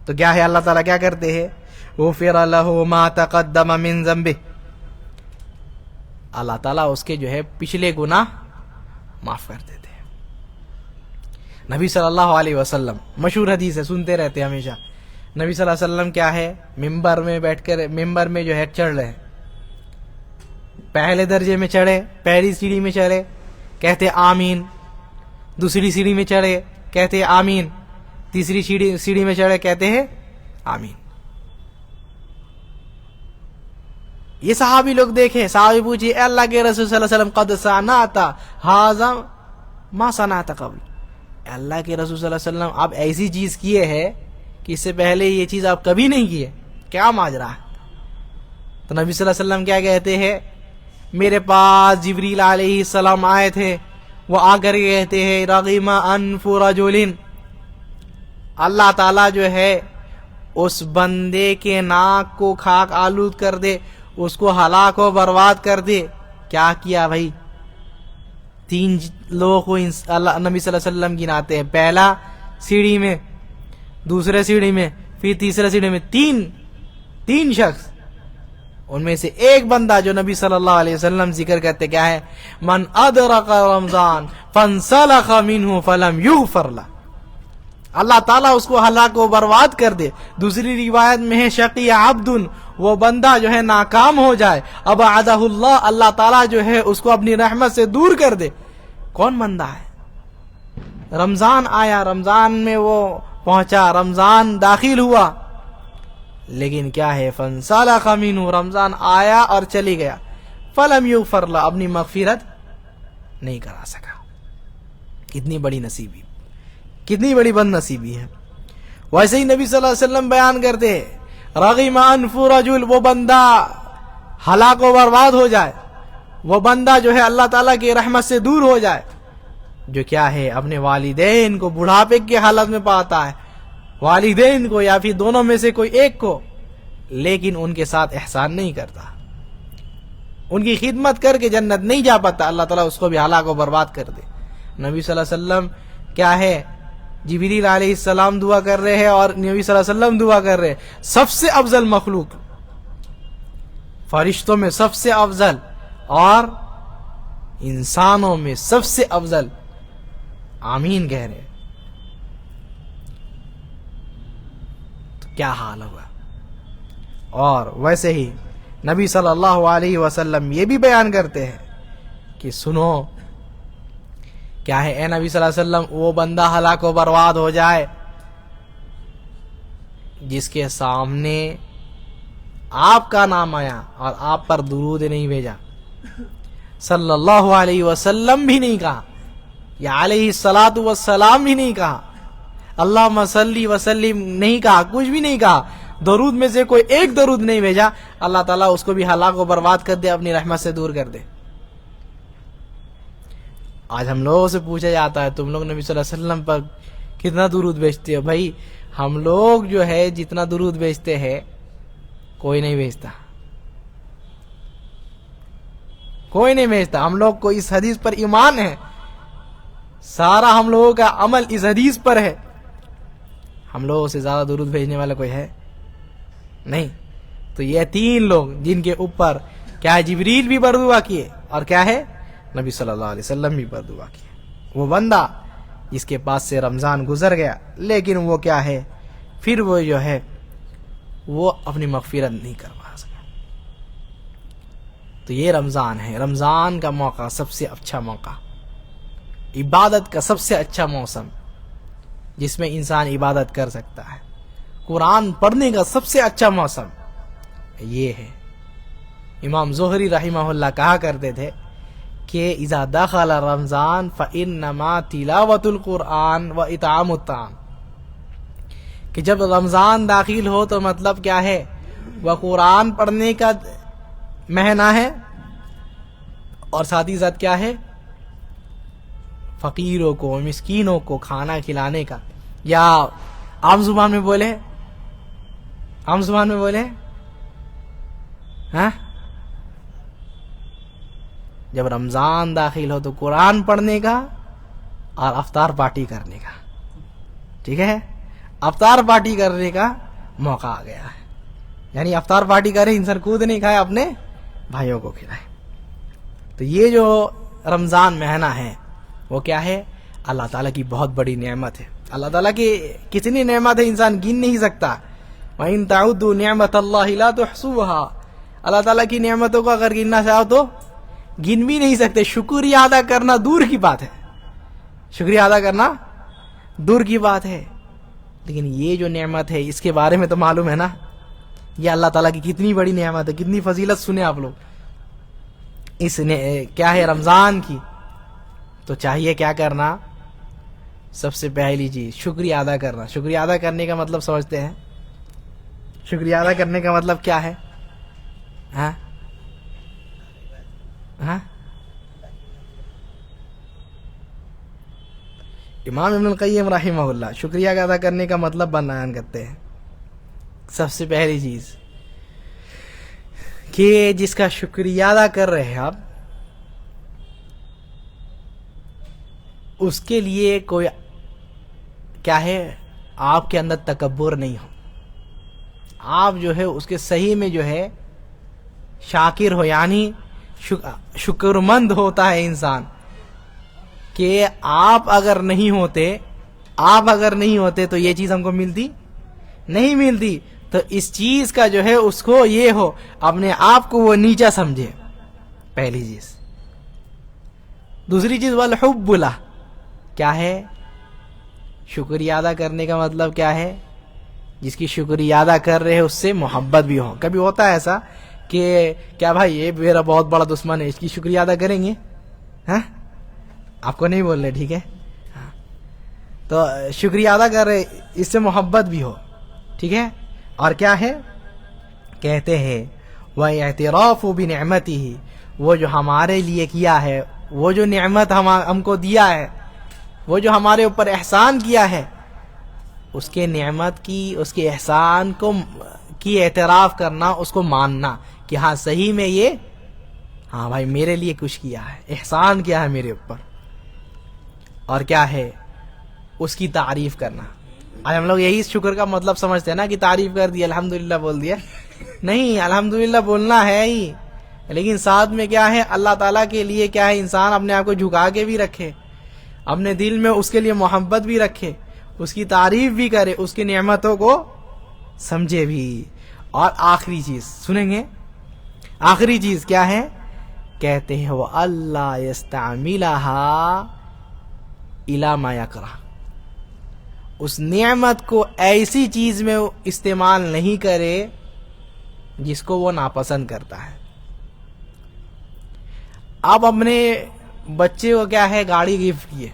تو کیا ہے؟ اللہ تعالیٰ کیا کرتے ہیں؟ غفر لہ ما تقدم من ذنبہ، اللہ تعالیٰ اس کے جو ہے پچھلے گناہ معاف کر دیتے ہیں۔ نبی صلی اللہ علیہ وسلم، مشہور حدیث ہے، سنتے رہتے ہیں ہمیشہ، نبی صلی اللہ علیہ وسلم کیا ہے؟ ممبر میں بیٹھ کر، ممبر میں جو ہے چڑھ رہے ہیں، پہلے درجے میں چڑھے، پہلی سیڑھی میں چڑھے، کہتے آمین، دوسری سیڑھی میں چڑھے، کہتے آمین، تیسری سیڑھی میں چڑھے، کہتے ہیں آمین۔ یہ صحابی لوگ دیکھیں، صحابی پوچھے اے اللہ کے رسول صلی اللہ علیہ وسلم قد صنعت ھذا ما صنعت قبل، اے اللہ کے رسول صلی اللہ علیہ وسلم آپ ایسی چیز کیے ہیں کہ اس سے پہلے یہ چیز آپ کبھی نہیں کیے، کیا ماجرا ہے؟ تو نبی صلی اللہ علیہ وسلم کیا کہتے ہیں؟ میرے پاس جبریل علیہ السلام آئے تھے، وہ آ کر کہتے ہیں رغم انف رجل، اللہ تعالیٰ جو ہے اس بندے کے ناک کو خاک آلود کر دے، اس کو ہلاک و برباد کر دے۔ کیا کیا بھائی؟ تین لوگوں کو نبی صلی اللہ علیہ وسلم گناتے ہیں، پہلا سیڑھی میں، دوسرے سیڑھی میں، پھر تیسرے سیڑھی میں، تین شخص، ان میں سے ایک بندہ جو نبی صلی اللہ علیہ وسلم ذکر کرتے کیا ہے؟ من ادرک رمضان فانسلخ منہ فلم یغفر لہ، اللہ تعالیٰ اس کو ہلاک و برباد کر دے۔ دوسری روایت میں ہے شقی عبد، وہ بندہ جو ہے ناکام ہو جائے، ابعدہ اللہ، اللہ تعالیٰ جو ہے اس کو اپنی رحمت سے دور کر دے۔ کون بندہ ہے؟ رمضان آیا، رمضان میں وہ پہنچا، رمضان داخل ہوا، لیکن کیا ہے؟ فانسلخ منہ، رمضان آیا اور چلی گیا، فلم یغفر لہ، اپنی مغفرت نہیں کرا سکا۔ کتنی بڑی نصیبی، کتنی بڑی بد نصیبی ہے۔ ویسے ہی نبی صلی اللہ علیہ وسلم بیان کرتے ہیں رغم انف رجل، وہ بندہ ہلاک و برباد ہو جائے، وہ بندہ جو ہے اللہ تعالیٰ کی رحمت سے دور ہو جائے، جو کیا ہے؟ اپنے والدین کو بڑھاپے کی حالت میں پاتا ہے، والدین کو یا پھر دونوں میں سے کوئی ایک کو، لیکن ان کے ساتھ احسان نہیں کرتا، ان کی خدمت کر کے جنت نہیں جا پاتا، اللہ تعالیٰ اس کو بھی ہلاک و برباد کر دے۔ نبی صلی اللہ علیہ وسلم کیا ہے؟ جبریل علیہ السلام دعا کر رہے ہیں اور نبی صلی اللہ علیہ وسلم دعا کر رہے ہیں، سب سے افضل مخلوق، فرشتوں میں سب سے افضل اور انسانوں میں سب سے افضل، آمین کہہ رہے ہیں، تو کیا حال ہوگا؟ اور ویسے ہی نبی صلی اللہ علیہ وسلم یہ بھی بیان کرتے ہیں کہ سنو، کیا ہے اے نبی صلی اللہ علیہ وسلم، وہ بندہ ہلاک و برباد ہو جائے جس کے سامنے آپ کا نام آیا اور آپ پر درود نہیں بھیجا، صلی اللہ علیہ وسلم بھی نہیں کہا، یا علیہ الصلاۃ والسلام بھی نہیں کہا، اللہم صلی وسلم نہیں کہا، کچھ بھی نہیں کہا، درود میں سے کوئی ایک درود نہیں بھیجا، اللہ تعالیٰ اس کو بھی ہلاک و برباد کر دے، اپنی رحمت سے دور کر دے۔ آج ہم لوگوں سے پوچھا جاتا ہے تم لوگ نبی صلی اللہ علیہ وسلم پر کتنا درود بھیجتے ہو؟ بھائی ہم لوگ جو ہے جتنا درود بھیجتے ہیں کوئی نہیں بھیجتا، کوئی نہیں بھیجتا۔ ہم لوگ کو اس حدیث پر ایمان ہے، سارا ہم لوگوں کا عمل اس حدیث پر ہے، ہم لوگوں سے زیادہ درود بھیجنے والا کوئی ہے نہیں۔ تو یہ تین لوگ جن کے اوپر کیا ہے جبریل بھی بردعا کیے اور کیا ہے نبی صلی اللہ علیہ وسلم بھی بردعا کیے، وہ بندہ جس کے پاس سے رمضان گزر گیا لیکن وہ کیا ہے پھر وہ جو ہے وہ اپنی مغفرت نہیں کروا سکا۔ تو یہ رمضان ہے، رمضان کا موقع سب سے اچھا موقع، عبادت کا سب سے اچھا موسم جس میں انسان عبادت کر سکتا ہے، قرآن پڑھنے کا سب سے اچھا موسم یہ ہے۔ امام زہری رحمہ اللہ کہا کرتے تھے کہ اذا دخل رمضان فانما تلاوت القرآن و اطعام الطعام، کہ جب رمضان داخل ہو تو مطلب کیا ہے وہ قرآن پڑھنے کا مہینہ ہے اور ساتھ ہی ساتھ کیا ہے فقیروں کو مسکینوں کو کھانا کھلانے کا، یا عام زبان میں بولے، عام زبان میں بولے ہاں جب رمضان داخل ہو تو قرآن پڑھنے کا اور افطار پارٹی کرنے کا، ٹھیک ہے، افطار پارٹی کرنے کا موقع آ گیا ہے، یعنی افطار پارٹی کرے انسان خود نہیں کھائے اپنے بھائیوں کو کھلائے۔ تو یہ جو رمضان مہینہ ہے وہ کیا ہے اللہ تعالیٰ کی بہت بڑی نعمت ہے، اللہ تعالیٰ کی کتنی نعمت ہے انسان گن نہیں سکتا، وَإِن تَعُدُّوا نِعْمَةَ اللَّهِ لَا تُحْصُوهَا، اللہ تعالیٰ کی نعمتوں کو اگر گننا چاہو تو گن بھی نہیں سکتے، شکریہ ادا کرنا دور کی بات ہے، شکریہ ادا کرنا دور کی بات ہے۔ لیکن یہ جو نعمت ہے اس کے بارے میں تو معلوم ہے نا، یہ اللہ تعالیٰ کی کتنی بڑی نعمت ہے، کتنی فضیلت سنے آپ لوگ اس نے کیا ہے رمضان کی۔ تو چاہیے کیا کرنا، سب سے پہلی چیز شکریہ ادا کرنا۔ شکریہ ادا کرنے کا مطلب سمجھتے ہیں؟ شکریہ ادا کرنے کا مطلب کیا ہے؟ ہاں ہاں امام ابن القیم رحمہ اللہ شکریہ ادا کرنے کا مطلب بیان کرتے ہیں، سب سے پہلی چیز کہ جس کا شکریہ ادا کر رہے ہیں آپ اس کے لیے کوئی کیا ہے آپ کے اندر تکبر نہیں ہو، آپ جو ہے اس کے صحیح میں جو ہے شاکر ہو، یعنی شکرمند ہوتا ہے انسان کہ آپ اگر نہیں ہوتے تو یہ چیز ہم کو ملتی نہیں ملتی۔ تو اس چیز کا جو ہے اس کو یہ ہو اپنے آپ کو وہ نیچا سمجھے، پہلی چیز۔ دوسری چیز والحب لہ، کیا ہے شکریہ ادا کرنے کا مطلب کیا ہے جس کی شکریہ ادا کر رہے ہیں اس سے محبت بھی ہو۔ کبھی ہوتا ہے ایسا کہ کیا بھائی یہ میرا بہت بڑا دشمن ہے، اس کی شکریہ ادا کریں گے؟ ہاں آپ کو نہیں بول رہے، ٹھیک ہے، تو شکریہ ادا کر رہے اس سے محبت بھی ہو، ٹھیک ہے۔ اور کیا ہے کہتے ہیں وَاعْتِرَافُ بِنِعْمَتِهِ، وہ جو ہمارے لیے کیا ہے، وہ جو نعمت ہم کو دیا ہے، وہ جو ہمارے اوپر احسان کیا ہے، اس کے نعمت کی، اس کے احسان کو کی اعتراف کرنا، اس کو ماننا کہ ہاں صحیح میں یہ ہاں بھائی میرے لیے کچھ کیا ہے، احسان کیا ہے میرے اوپر، اور کیا ہے اس کی تعریف کرنا۔ آج ہم لوگ یہی شکر کا مطلب سمجھتے ہیں نا کہ تعریف کر دی، الحمدللہ بول دیا، نہیں، الحمدللہ بولنا ہے ہی، لیکن ساتھ میں کیا ہے اللہ تعالیٰ کے لیے کیا ہے انسان اپنے آپ کو جھکا کے بھی رکھے، اپنے دل میں اس کے لیے محبت بھی رکھے، اس کی تعریف بھی کرے، اس کی نعمتوں کو سمجھے بھی۔ اور آخری چیز سنیں گے، آخری چیز کیا ہے، کہتے ہیں وہ اللہ یستعملہا الی ما یکرہ، اس نعمت کو ایسی چیز میں استعمال نہیں کرے جس کو وہ ناپسند کرتا ہے۔ آپ اپنے بچے کو کیا ہے گاڑی گفٹ کیے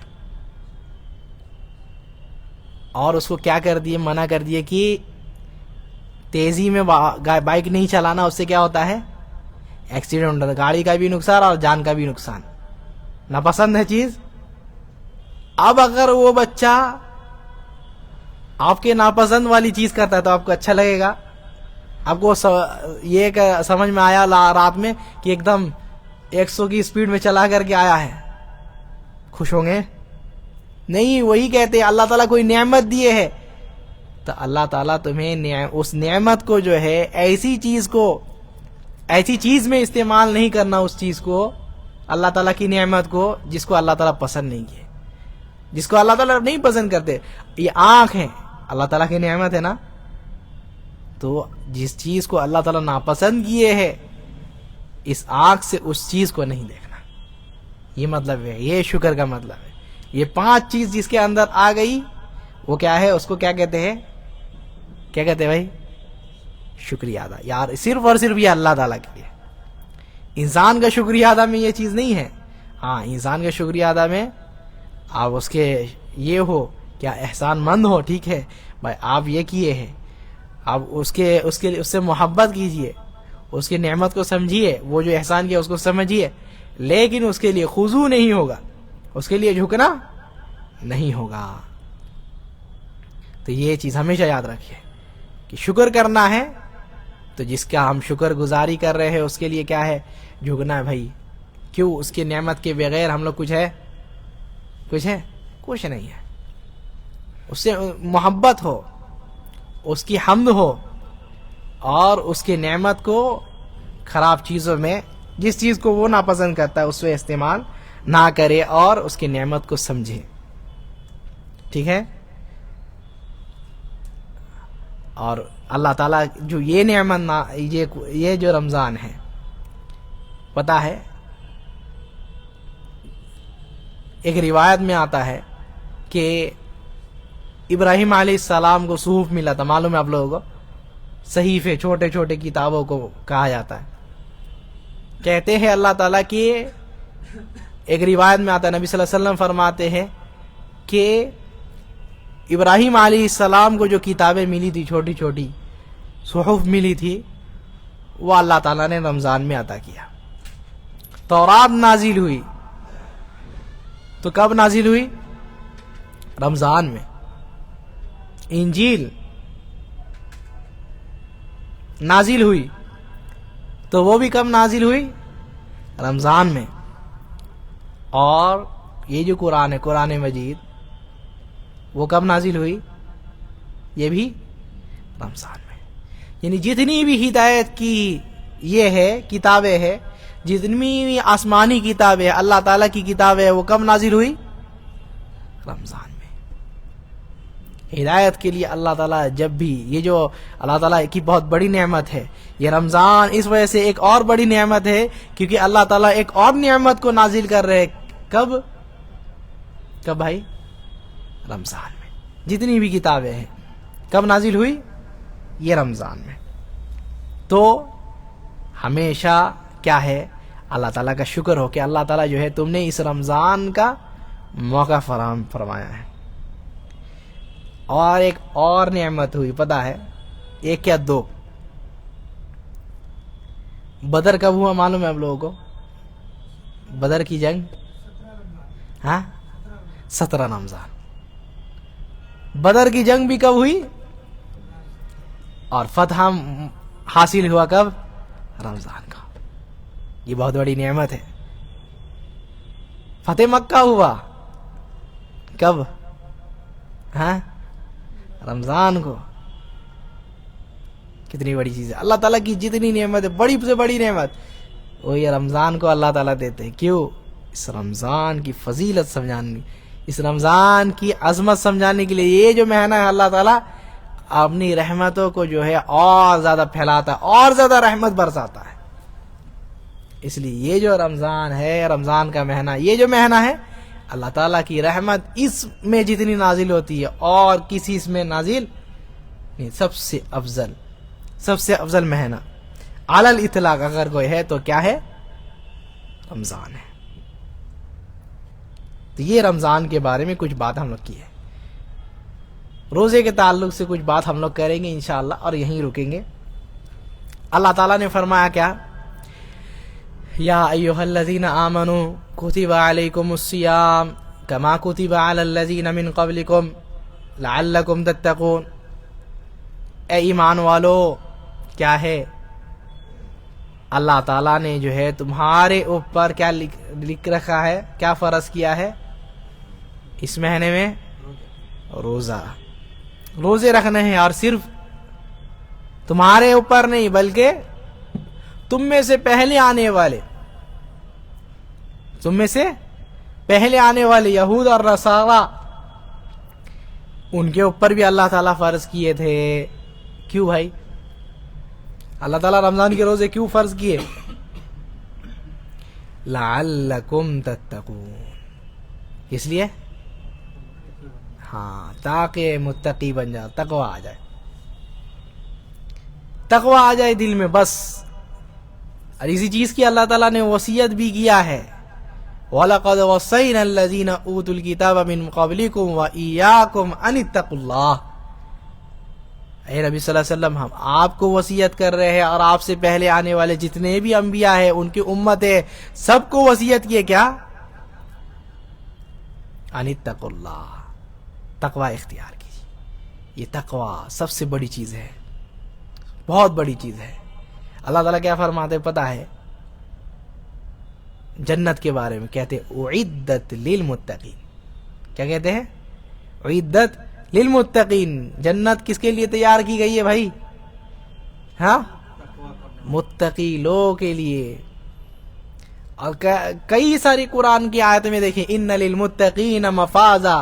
اور اس کو کیا کر دیے، منع کر دیے کہ تیزی میں بائک نہیں چلانا، اس سے کیا ہوتا ہے ایکسیڈنٹ ہوتا ہے، گاڑی کا بھی نقصان اور جان کا بھی نقصان۔ ناپسند ہے چیز۔ اب اگر وہ بچہ آپ کے ناپسند والی چیز کرتا ہے تو آپ کو اچھا لگے گا؟ آپ کو یہ سمجھ میں آیا رات میں کہ ایک دم 100 کی سپیڈ میں چلا کر کے آیا ہے، خوش ہوں گے؟ نہیں، وہی کہتے ہیں اللہ تعالیٰ کوئی نعمت دیے ہے تو اللہ تعالیٰ تمہیں اس نعمت کو جو ہے ایسی چیز میں استعمال نہیں کرنا، اس چیز کو اللہ تعالیٰ کی نعمت کو جس کو اللہ تعالیٰ پسند نہیں کیے، جس کو اللہ تعالیٰ نہیں پسند کرتے۔ یہ آنکھ ہے، اللہ تعالیٰ کی نعمت ہے نا، تو جس چیز کو اللہ تعالیٰ ناپسند کیے ہے اس آنکھ سے اس چیز کو نہیں دیکھنا، یہ مطلب ہے، یہ شکر کا مطلب ہے۔ یہ 5 چیز جس کے اندر آ گئی وہ کیا ہے، اس کو کیا کہتے ہیں، کیا کہتے ہیں بھائی؟ شکریہ ادا۔ یار صرف اور صرف یہ اللہ تعالیٰ کے لیے، انسان کا شکریہ ادا میں یہ چیز نہیں ہے۔ ہاں، انسان کا شکریہ ادا میں آپ اس کے یہ ہو کیا احسان مند ہو، ٹھیک ہے بھائی، آپ یہ کیے ہیں، آپ اس سے محبت کیجئے، اس کی نعمت کو سمجھیے، وہ جو احسان کیا اس کو سمجھیے، لیکن اس کے لیے خضوع نہیں ہوگا، اس کے لیے جھکنا نہیں ہوگا۔ تو یہ چیز ہمیشہ یاد رکھیے کہ شکر کرنا ہے تو جس کا ہم شکر گزاری کر رہے ہیں اس کے لیے کیا ہے، جھکنا ہے بھائی۔ کیوں؟ اس کی نعمت کے بغیر ہم لوگ کچھ ہے کچھ نہیں ہے۔ اس سے محبت ہو، اس کی حمد ہو، اور اس کی نعمت کو خراب چیزوں میں، جس چیز کو وہ ناپسند کرتا ہے اس سے استعمال نہ کرے اور اس کی نعمت کو سمجھے، ٹھیک ہے۔ اور اللہ تعالیٰ جو یہ نعمت یہ جو رمضان ہے، پتہ ہے ایک روایت میں آتا ہے کہ ابراہیم علیہ السلام کو صحف ملا تھا، معلوم ہے آپ لوگوں کو، صحیفے، چھوٹے چھوٹے کتابوں کو کہا جاتا ہے۔ کہتے ہیں اللہ تعالیٰ کی ایک روایت میں آتا ہے، نبی صلی اللہ علیہ وسلم فرماتے ہیں کہ ابراہیم علیہ السلام کو جو کتابیں ملی تھی، چھوٹی چھوٹی صحف ملی تھی، وہ اللہ تعالیٰ نے رمضان میں عطا کیا۔ تورات نازل ہوئی تو کب نازل ہوئی؟ رمضان میں۔ انجیل نازل ہوئی تو وہ بھی کب نازل ہوئی؟ رمضان میں۔ اور یہ جو قرآن ہے، قرآن مجید، وہ کب نازل ہوئی؟ یہ بھی رمضان میں۔ یعنی جتنی بھی ہدایت کی یہ ہے کتابیں ہیں، جتنی بھی آسمانی کتابیں، اللہ تعالیٰ کی کتابیں، وہ کب نازل ہوئی؟ رمضان میں۔ ہدایت کے لیے اللہ تعالیٰ جب بھی، یہ جو اللہ تعالیٰ کی بہت بڑی نعمت ہے یہ رمضان، اس وجہ سے ایک اور بڑی نعمت ہے کیونکہ اللہ تعالیٰ ایک اور نعمت کو نازل کر رہے۔ کب بھائی؟ رمضان میں۔ جتنی بھی کتابیں ہیں کب نازل ہوئی؟ یہ رمضان میں۔ تو ہمیشہ کیا ہے، اللہ تعالیٰ کا شکر ہو کہ اللہ تعالیٰ جو ہے تم نے اس رمضان کا موقع فراہم فرمایا ہے۔ اور ایک اور نعمت ہوئی، پتہ ہے ایک یا دو؟ بدر کب ہوا معلوم ہے آپ لوگوں کو؟ بدر کی جنگ، ہاں 17 رمضان۔ بدر کی جنگ بھی کب ہوئی؟ اور فتح حاصل ہوا کب؟ رمضان کا۔ یہ بہت بڑی نعمت ہے۔ فتح مکہ ہوا کب؟ ہاں رمضان کو۔ کتنی بڑی چیز ہے، اللہ تعالیٰ کی جتنی نعمت ہے، بڑی سے بڑی نعمت وہ یہ رمضان کو اللہ تعالیٰ دیتے ہیں۔ کیوں؟ اس رمضان کی فضیلت سمجھانے، اس رمضان کی عظمت سمجھانے کے لیے یہ جو مہینہ ہے اللہ تعالیٰ اپنی رحمتوں کو جو ہے اور زیادہ پھیلاتا ہے، اور زیادہ رحمت برساتا ہے۔ اس لیے یہ جو رمضان ہے، رمضان کا مہینہ، یہ جو مہینہ ہے اللہ تعالیٰ کی رحمت اس میں جتنی نازل ہوتی ہے اور کسی اس میں نازل نہیں. سب سے افضل مہینہ علی الاطلاق اگر کوئی ہے تو کیا ہے؟ رمضان ہے. تو یہ رمضان کے بارے میں کچھ بات ہم لوگ کی ہے. روزے کے تعلق سے کچھ بات ہم لوگ کریں گے انشاءاللہ اور یہیں رکیں گے. اللہ تعالیٰ نے فرمایا کیا؟ یا ایھا الذین آمنوا کتب علیکم الصیام کما کتب علی الذین من قبلکم لعلکم تتقون. اے ایمان والو، کیا ہے؟ اللہ تعالیٰ نے جو ہے تمہارے اوپر کیا لکھ رکھا ہے، کیا فرض کیا ہے اس مہینے میں؟ روزے رکھنے ہیں. اور صرف تمہارے اوپر نہیں بلکہ تم میں سے پہلے آنے والے یہود اور نصارا، ان کے اوپر بھی اللہ تعالیٰ فرض کیے تھے. کیوں بھائی اللہ تعالیٰ رمضان کے روزے کیوں فرض کیے؟ لعلکم تتقون. اس لیے ہاں، تاکہ متقی بن جائے، تقوی آ جائے دل میں بس. اور اسی چیز کی اللہ تعالیٰ نے وصیت بھی کیا ہے، وَلَقَدْ وَصَّيْنَا الَّذِينَ أُوتُوا الْكِتَابَ مِن قَبْلِكُمْ وَإِيَّاكُمْ أَنِ اتَّقُوا اللَّهَ. اے نبی صلی اللہ علیہ وسلم، ہم آپ کو وصیت کر رہے ہیں اور آپ سے پہلے آنے والے جتنے بھی انبیاء ہیں، ان کی امت ہے، سب کو وصیت کیے کیا؟ ان اتقوا اللہ، تقوی اختیار کیجیے. یہ تقوی سب سے بڑی چیز ہے، بہت بڑی چیز ہے. اللہ تعالیٰ کیا فرماتے پتہ ہے؟ جنت کے بارے میں کہتے اعدت للمتقین. کیا کہتے ہیں؟ اعدت للمتقین. جنت کس کے لیے تیار کی گئی ہے بھائی؟ ہاں، متقی لوگوں کے لیے. اور کئی ساری قرآن کی آیت میں دیکھیں، ان للمتقین مفازا.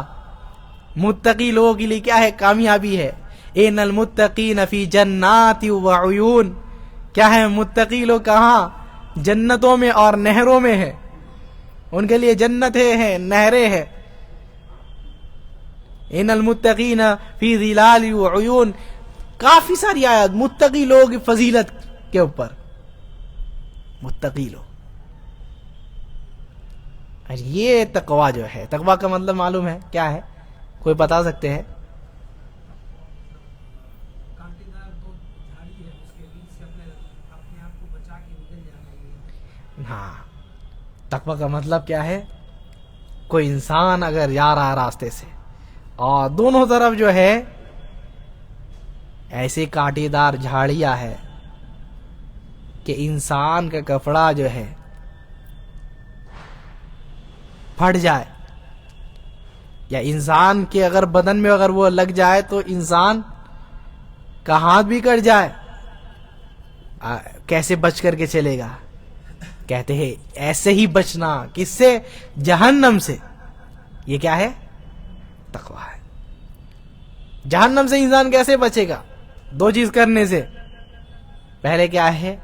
متقی لوگوں کے لیے کیا ہے؟ کامیابی ہے. ان المتقین فی جنات وعیون. کیا ہے؟ متقی لوگ کہاں؟ جنتوں میں اور نہروں میں ہے. ان کے لیے جنتیں ہیں، نہریں ہیں. ان المتقین فی ظلال وعیون. کافی ساری آیات متقی لوگوں کی فضیلت کے اوپر. متقی لوگ. اور یہ تقوی جو ہے، تقوی کا مطلب معلوم ہے کیا ہے؟ کوئی بتا سکتے ہیں؟ ہاں، تقوی کا مطلب کیا ہے؟ کوئی انسان اگر جا رہا ہے راستے سے اور دونوں طرف جو ہے ایسی کانٹے دار جھاڑیاں ہے کہ انسان کا کپڑا جو ہے پھٹ جائے، یا انسان کے اگر بدن میں اگر وہ لگ جائے تو انسان کا ہاتھ بھی کٹ جائے، کیسے بچ کر کے چلے گا؟ کہتے ہیں ایسے ہی بچنا. کس سے؟ جہنم سے. یہ کیا ہے؟ تقوی ہے. جہنم سے انسان کیسے بچے گا؟ دو چیز کرنے سے. پہلے کیا ہے؟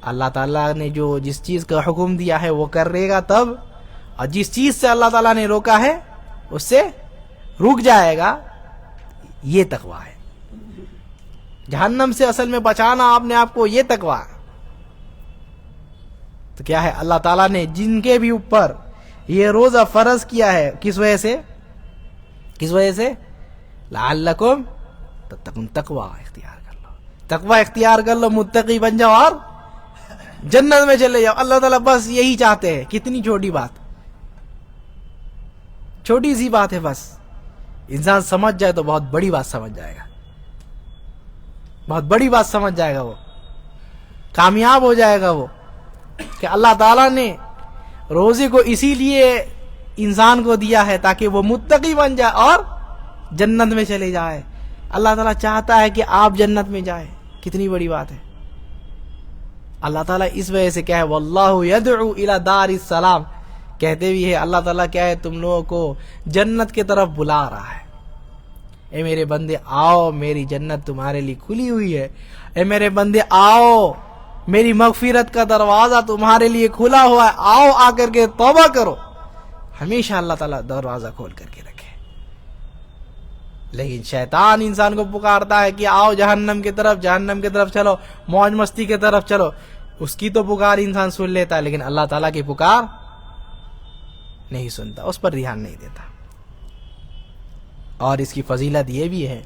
اللہ تعالیٰ نے جو جس چیز کا حکم دیا ہے وہ کرے گا تب، اور جس چیز سے اللہ تعالیٰ نے روکا ہے اس سے رک جائے گا. یہ تقوی ہے. جہنم سے اصل میں بچانا اپنے آپ کو، یہ تقوی ہے. تو کیا ہے؟ اللہ تعالیٰ نے جن کے بھی اوپر یہ روزہ فرض کیا ہے، کس وجہ سے؟ لعلکم تتقون. تقوی اختیار کر لو، تقوی اختیار کر لو، متقی بن جاؤ اور جنت میں چلے جاؤ. اللہ تعالیٰ بس یہی چاہتے ہیں. کتنی چھوٹی بات، چھوٹی سی بات ہے. بس انسان سمجھ جائے تو بہت بڑی بات سمجھ جائے گا، بہت بڑی بات سمجھ جائے گا، وہ کامیاب ہو جائے گا. وہ کہ اللہ تعالیٰ نے روزے کو اسی لیے انسان کو دیا ہے تاکہ وہ متقی بن جائے اور جنت میں چلے جائے. اللہ تعالیٰ چاہتا ہے کہ آپ جنت میں جائیں. کتنی بڑی بات ہے. اللہ تعالیٰ اس وجہ سے کیا ہے؟ واللہ یدعو الی دار السلام. کہتے بھی ہے اللہ تعالیٰ کیا ہے؟ تم لوگوں کو جنت کی طرف بلا رہا ہے. اے میرے بندے آؤ، میری جنت تمہارے لیے کھلی ہوئی ہے. اے میرے بندے آؤ، میری مغفرت کا دروازہ تمہارے لیے کھلا ہوا ہے. آؤ، آ کر کے توبہ کرو. ہمیشہ اللہ تعالیٰ دروازہ کھول کر کے رکھے. لیکن شیطان انسان کو پکارتا ہے کہ آؤ جہنم کی طرف چلو، موج مستی کی طرف چلو. اس کی تو پکار انسان سن لیتا ہے، لیکن اللہ تعالیٰ کی پکار نہیں سنتا، اس پر دھیان نہیں دیتا. اور اس کی فضیلت یہ بھی ہے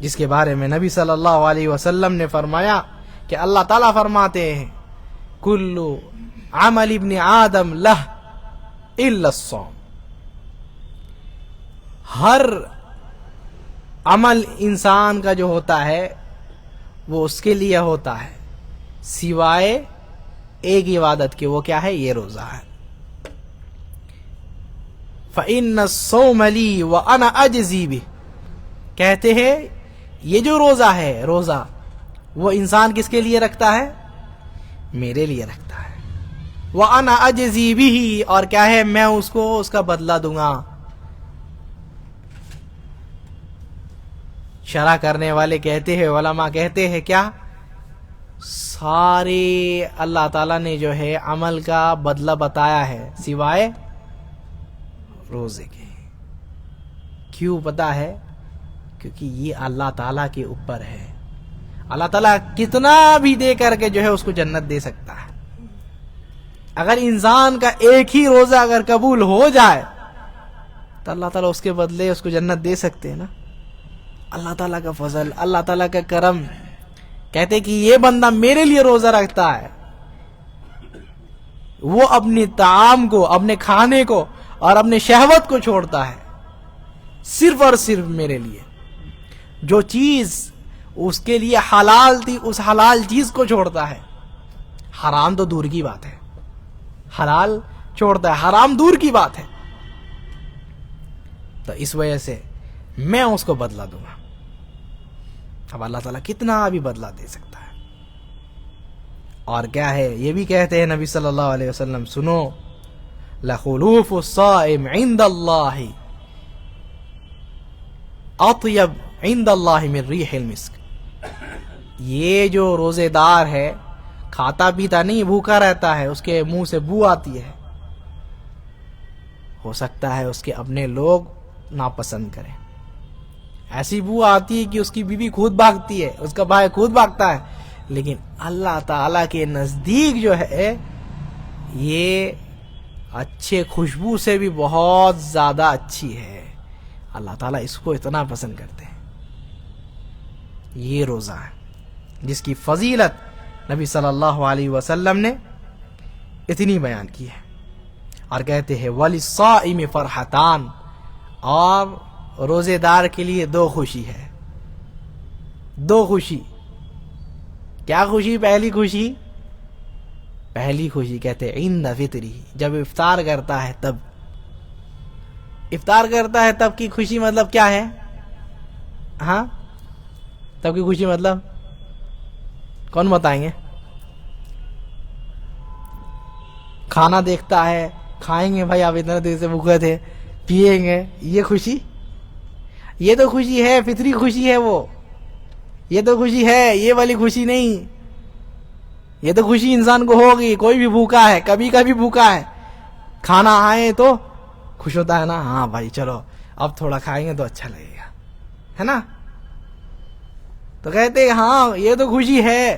جس کے بارے میں نبی صلی اللہ علیہ وسلم نے فرمایا کہ اللہ تعالیٰ فرماتے ہیں کل عمل ابن آدم لہ الا الصوم. ہر عمل انسان کا جو ہوتا ہے وہ اس کے لیے ہوتا ہے سوائے ایک عبادت کے. وہ کیا ہے؟ یہ روزہ ہے. فَإِنَّ الصَّوْمَ لِي وَأَنَا أَجْزِي بِهِ. کہتے ہیں یہ جو روزہ ہے، روزہ وہ انسان کس کے لیے رکھتا ہے؟ میرے لیے رکھتا ہے. وَأَنَا أَجْزِي بِهِ، اور کیا ہے؟ میں اس کو اس کا بدلہ دوں گا. شرح کرنے والے کہتے ہیں، علماء کہتے ہیں کیا؟ سارے اللہ تعالیٰ نے جو ہے عمل کا بدلہ بتایا ہے سوائے روزے کے. کیوں پتا ہے؟ کیونکہ یہ اللہ تعالیٰ کے اوپر ہے. اللہ تعالیٰ کتنا بھی دے کر کے جو ہے اس کو جنت دے سکتا ہے. اگر انسان کا ایک ہی روزہ اگر قبول ہو جائے تو اللہ تعالیٰ اس کے بدلے اس کو جنت دے سکتے ہیں نا. اللہ تعالیٰ کا فضل، اللہ تعالیٰ کا کرم. کہتے کہ یہ بندہ میرے لیے روزہ رکھتا ہے، وہ اپنے طعام کو، اپنے کھانے کو اور اپنے شہوت کو چھوڑتا ہے صرف اور صرف میرے لیے. جو چیز اس کے لیے حلال تھی اس حلال چیز کو چھوڑتا ہے. حرام تو دور کی بات ہے، حلال چھوڑتا ہے، حرام دور کی بات ہے. تو اس وجہ سے میں اس کو بدلہ دوں گا. اب اللہ تعالیٰ کتنا بھی بدلہ دے سکتا ہے. اور کیا ہے؟ یہ بھی کہتے ہیں نبی صلی اللہ علیہ وسلم، سنو لخلوف الصائم عند اللہ اطیب عند اللہ من ریح المسک. یہ جو روزے دار ہے کھاتا پیتا نہیں، بھوکا رہتا ہے، اس کے منہ سے بو آتی ہے. ہو سکتا ہے اس کے اپنے لوگ ناپسند کریں، ایسی بو آتی ہے کہ اس کی بیوی خود بھاگتی ہے، اس کا بھائی خود بھاگتا ہے. لیکن اللہ تعالیٰ کے نزدیک جو ہے یہ اچھے خوشبو سے بھی بہت زیادہ اچھی ہے. اللہ تعالیٰ اس کو اتنا پسند کرتے ہیں. یہ روزہ ہے جس کی فضیلت نبی صلی اللہ علیہ وسلم نے اتنی بیان کی ہے. اور کہتے ہیں وَلِلصَّائِمِ فَرْحَتَانِ، اور روزے دار کے لیے دو خوشی ہے. دو خوشی. کیا خوشی؟ پہلی خوشی کہتے ہیں عند فطری، جب افطار کرتا ہے تب. افطار کرتا ہے تب کی خوشی مطلب کیا ہے؟ ہاں، تب کی خوشی مطلب کون بتائیں گے؟ کھانا دیکھتا ہے، کھائیں گے بھائی، آپ اتنا دیر سے بھوکے تھے، پیئیں گے، یہ خوشی. یہ تو خوشی ہے، فطری خوشی ہے وہ. یہ تو خوشی ہے، یہ والی خوشی نہیں. یہ تو خوشی انسان کو ہوگی، کوئی بھی بھوکا ہے، کبھی کبھی بھوکا ہے، کھانا آئے تو خوش ہوتا ہے نا، ہاں بھائی چلو اب تھوڑا کھائیں گے تو اچھا لگے گا، ہے نا. تو کہتے ہیں ہاں یہ تو خوشی ہے،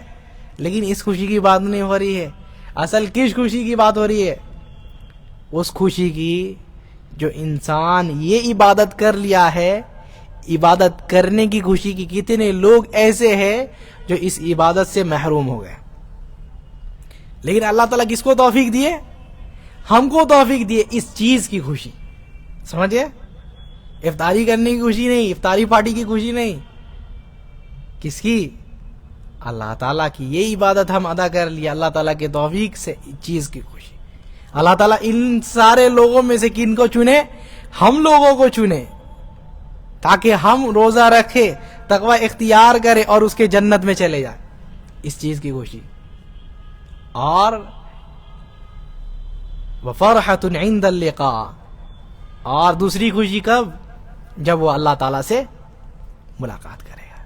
لیکن اس خوشی کی بات نہیں ہو رہی ہے. اصل کس خوشی کی بات ہو رہی ہے؟ اس خوشی کی جو انسان یہ عبادت کر لیا ہے، عبادت کرنے کی خوشی کی. کتنے لوگ ایسے ہیں جو اس عبادت سے محروم ہو گئے. لیکن اللہ تعالیٰ کس کو توفیق دیے؟ ہم کو توفیق دیے اس چیز کی خوشی. سمجھے؟ افطاری کرنے کی خوشی نہیں، افطاری پارٹی کی خوشی نہیں. کس کی؟ اللہ تعالیٰ کی. یہ عبادت ہم ادا کر لیا اللہ تعالیٰ کے توفیق سے، چیز کی خوشی. اللہ تعالیٰ ان سارے لوگوں میں سے کن کو چنے؟ ہم لوگوں کو چنے، تاکہ ہم روزہ رکھے، تقوی اختیار کرے اور اس کے جنت میں چلے جائے. اس چیز کی خوشی. اور وَفَرْحَةٌ عِنْدَ اللِّقَاءِ، اور دوسری خوشی کب؟ جب وہ اللہ تعالیٰ سے ملاقات کرے گا.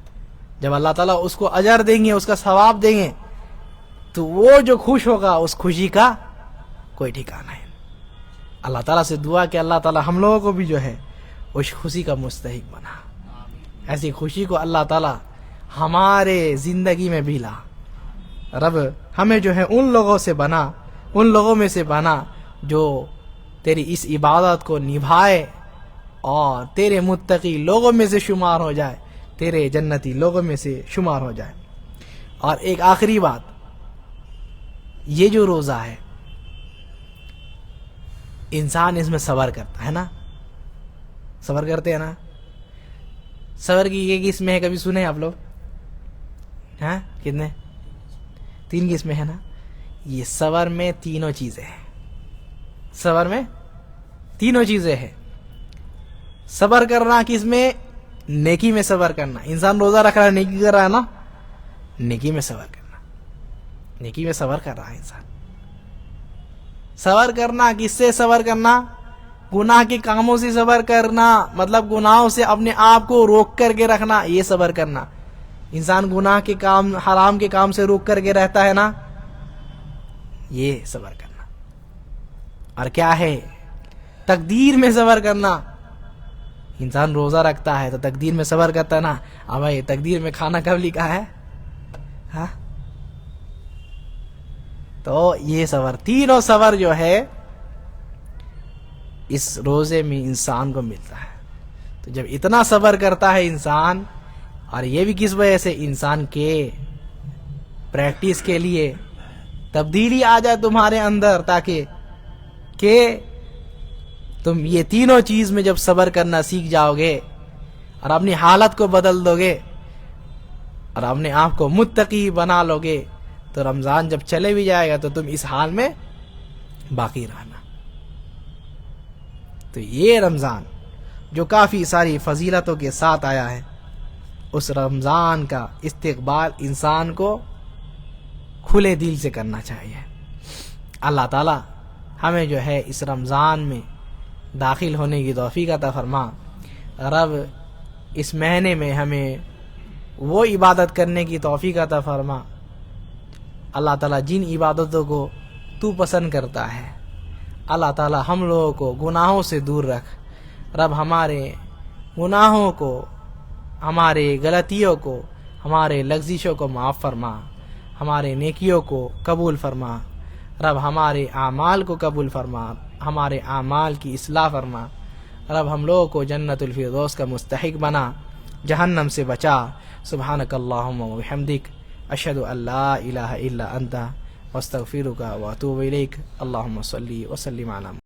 جب اللہ تعالیٰ اس کو اجر دیں گے، اس کا ثواب دیں گے، تو وہ جو خوش ہوگا اس خوشی کا کوئی ٹھکانہ ہے. اللہ تعالیٰ سے دعا کہ اللہ تعالیٰ ہم لوگوں کو بھی جو ہے اس خوشی کا مستحق بنا. ایسی خوشی کو اللہ تعالیٰ ہمارے زندگی میں بھی لا. رب ہمیں جو ہے ان لوگوں میں سے بنا جو تیری اس عبادت کو نبھائے اور تیرے متقی لوگوں میں سے شمار ہو جائے, تیرے جنتی لوگوں میں سے شمار ہو جائے. اور ایک آخری بات, یہ جو روزہ ہے انسان اس میں صبر کرتا ہے نا, صبر کرتے ہیں نا. صبر کی یہ قسمیں ہے, کبھی سنے آپ لوگ؟ ہاں کتنے؟ 3 قسمیں ہیں نا. یہ صبر میں تینوں چیزیں ہیں, صبر میں تینوں چیزیں ہیں. صبر کرنا کس میں؟ نیکی میں صبر کرنا. انسان روزہ رکھ رہا ہے, نیکی کر رہا ہے نا, نیکی میں صبر کرنا, نیکی میں صبر کر رہا ہے انسان. صبر کرنا کس سے صبر کرنا؟ گناہ کے کاموں سے صبر کرنا, مطلب گناہوں سے اپنے آپ کو روک کر کے رکھنا, یہ صبر کرنا. انسان گناہ کے کام, حرام کے کام سے روک کر کے رہتا ہے نا, یہ صبر کرنا. اور کیا ہے؟ تقدیر میں صبر کرنا. انسان روزہ رکھتا ہے تو تقدیر میں صبر کرتا ہے نا. اب بھائی تقدیر میں کھانا کب لکھا ہے؟ ہاں, تو یہ صبر, تینوں صبر جو ہے اس روزے میں انسان کو ملتا ہے. تو جب اتنا صبر کرتا ہے انسان, اور یہ بھی کس وجہ سے؟ انسان کے پریکٹس کے لیے تبدیلی آ جائے تمہارے اندر, تاکہ کہ تم یہ تینوں چیز میں جب صبر کرنا سیکھ جاؤ گے اور اپنی حالت کو بدل دو گے اور اپنے آپ کو متقی بنا لو گے, تو رمضان جب چلے بھی جائے گا تو تم اس حال میں باقی رہنا. تو یہ رمضان جو کافی ساری فضیلتوں کے ساتھ آیا ہے, اس رمضان کا استقبال انسان کو کھلے دل سے کرنا چاہیے. اللہ تعالی ہمیں جو ہے اس رمضان میں داخل ہونے کی توفیق عطا فرما. رب اس مہینے میں ہمیں وہ عبادت کرنے کی توفیق عطا فرما. اللہ تعالیٰ جن عبادتوں کو تو پسند کرتا ہے, اللہ تعالیٰ ہم لوگوں کو گناہوں سے دور رکھ. رب ہمارے گناہوں کو, ہمارے غلطیوں کو, ہمارے لغزشوں کو معاف فرما, ہمارے نیکیوں کو قبول فرما. رب ہمارے اعمال کو قبول فرما, ہمارے اعمال کی اصلاح فرما. رب ہم لوگوں کو جنت الفردوس کا مستحق بنا, جہنم سے بچا. سبحانک اللہم و بحمدک, اشہد ان لا الہ الا انت, واستغفرک واتوب الیک. اللہم صلی وسلم علی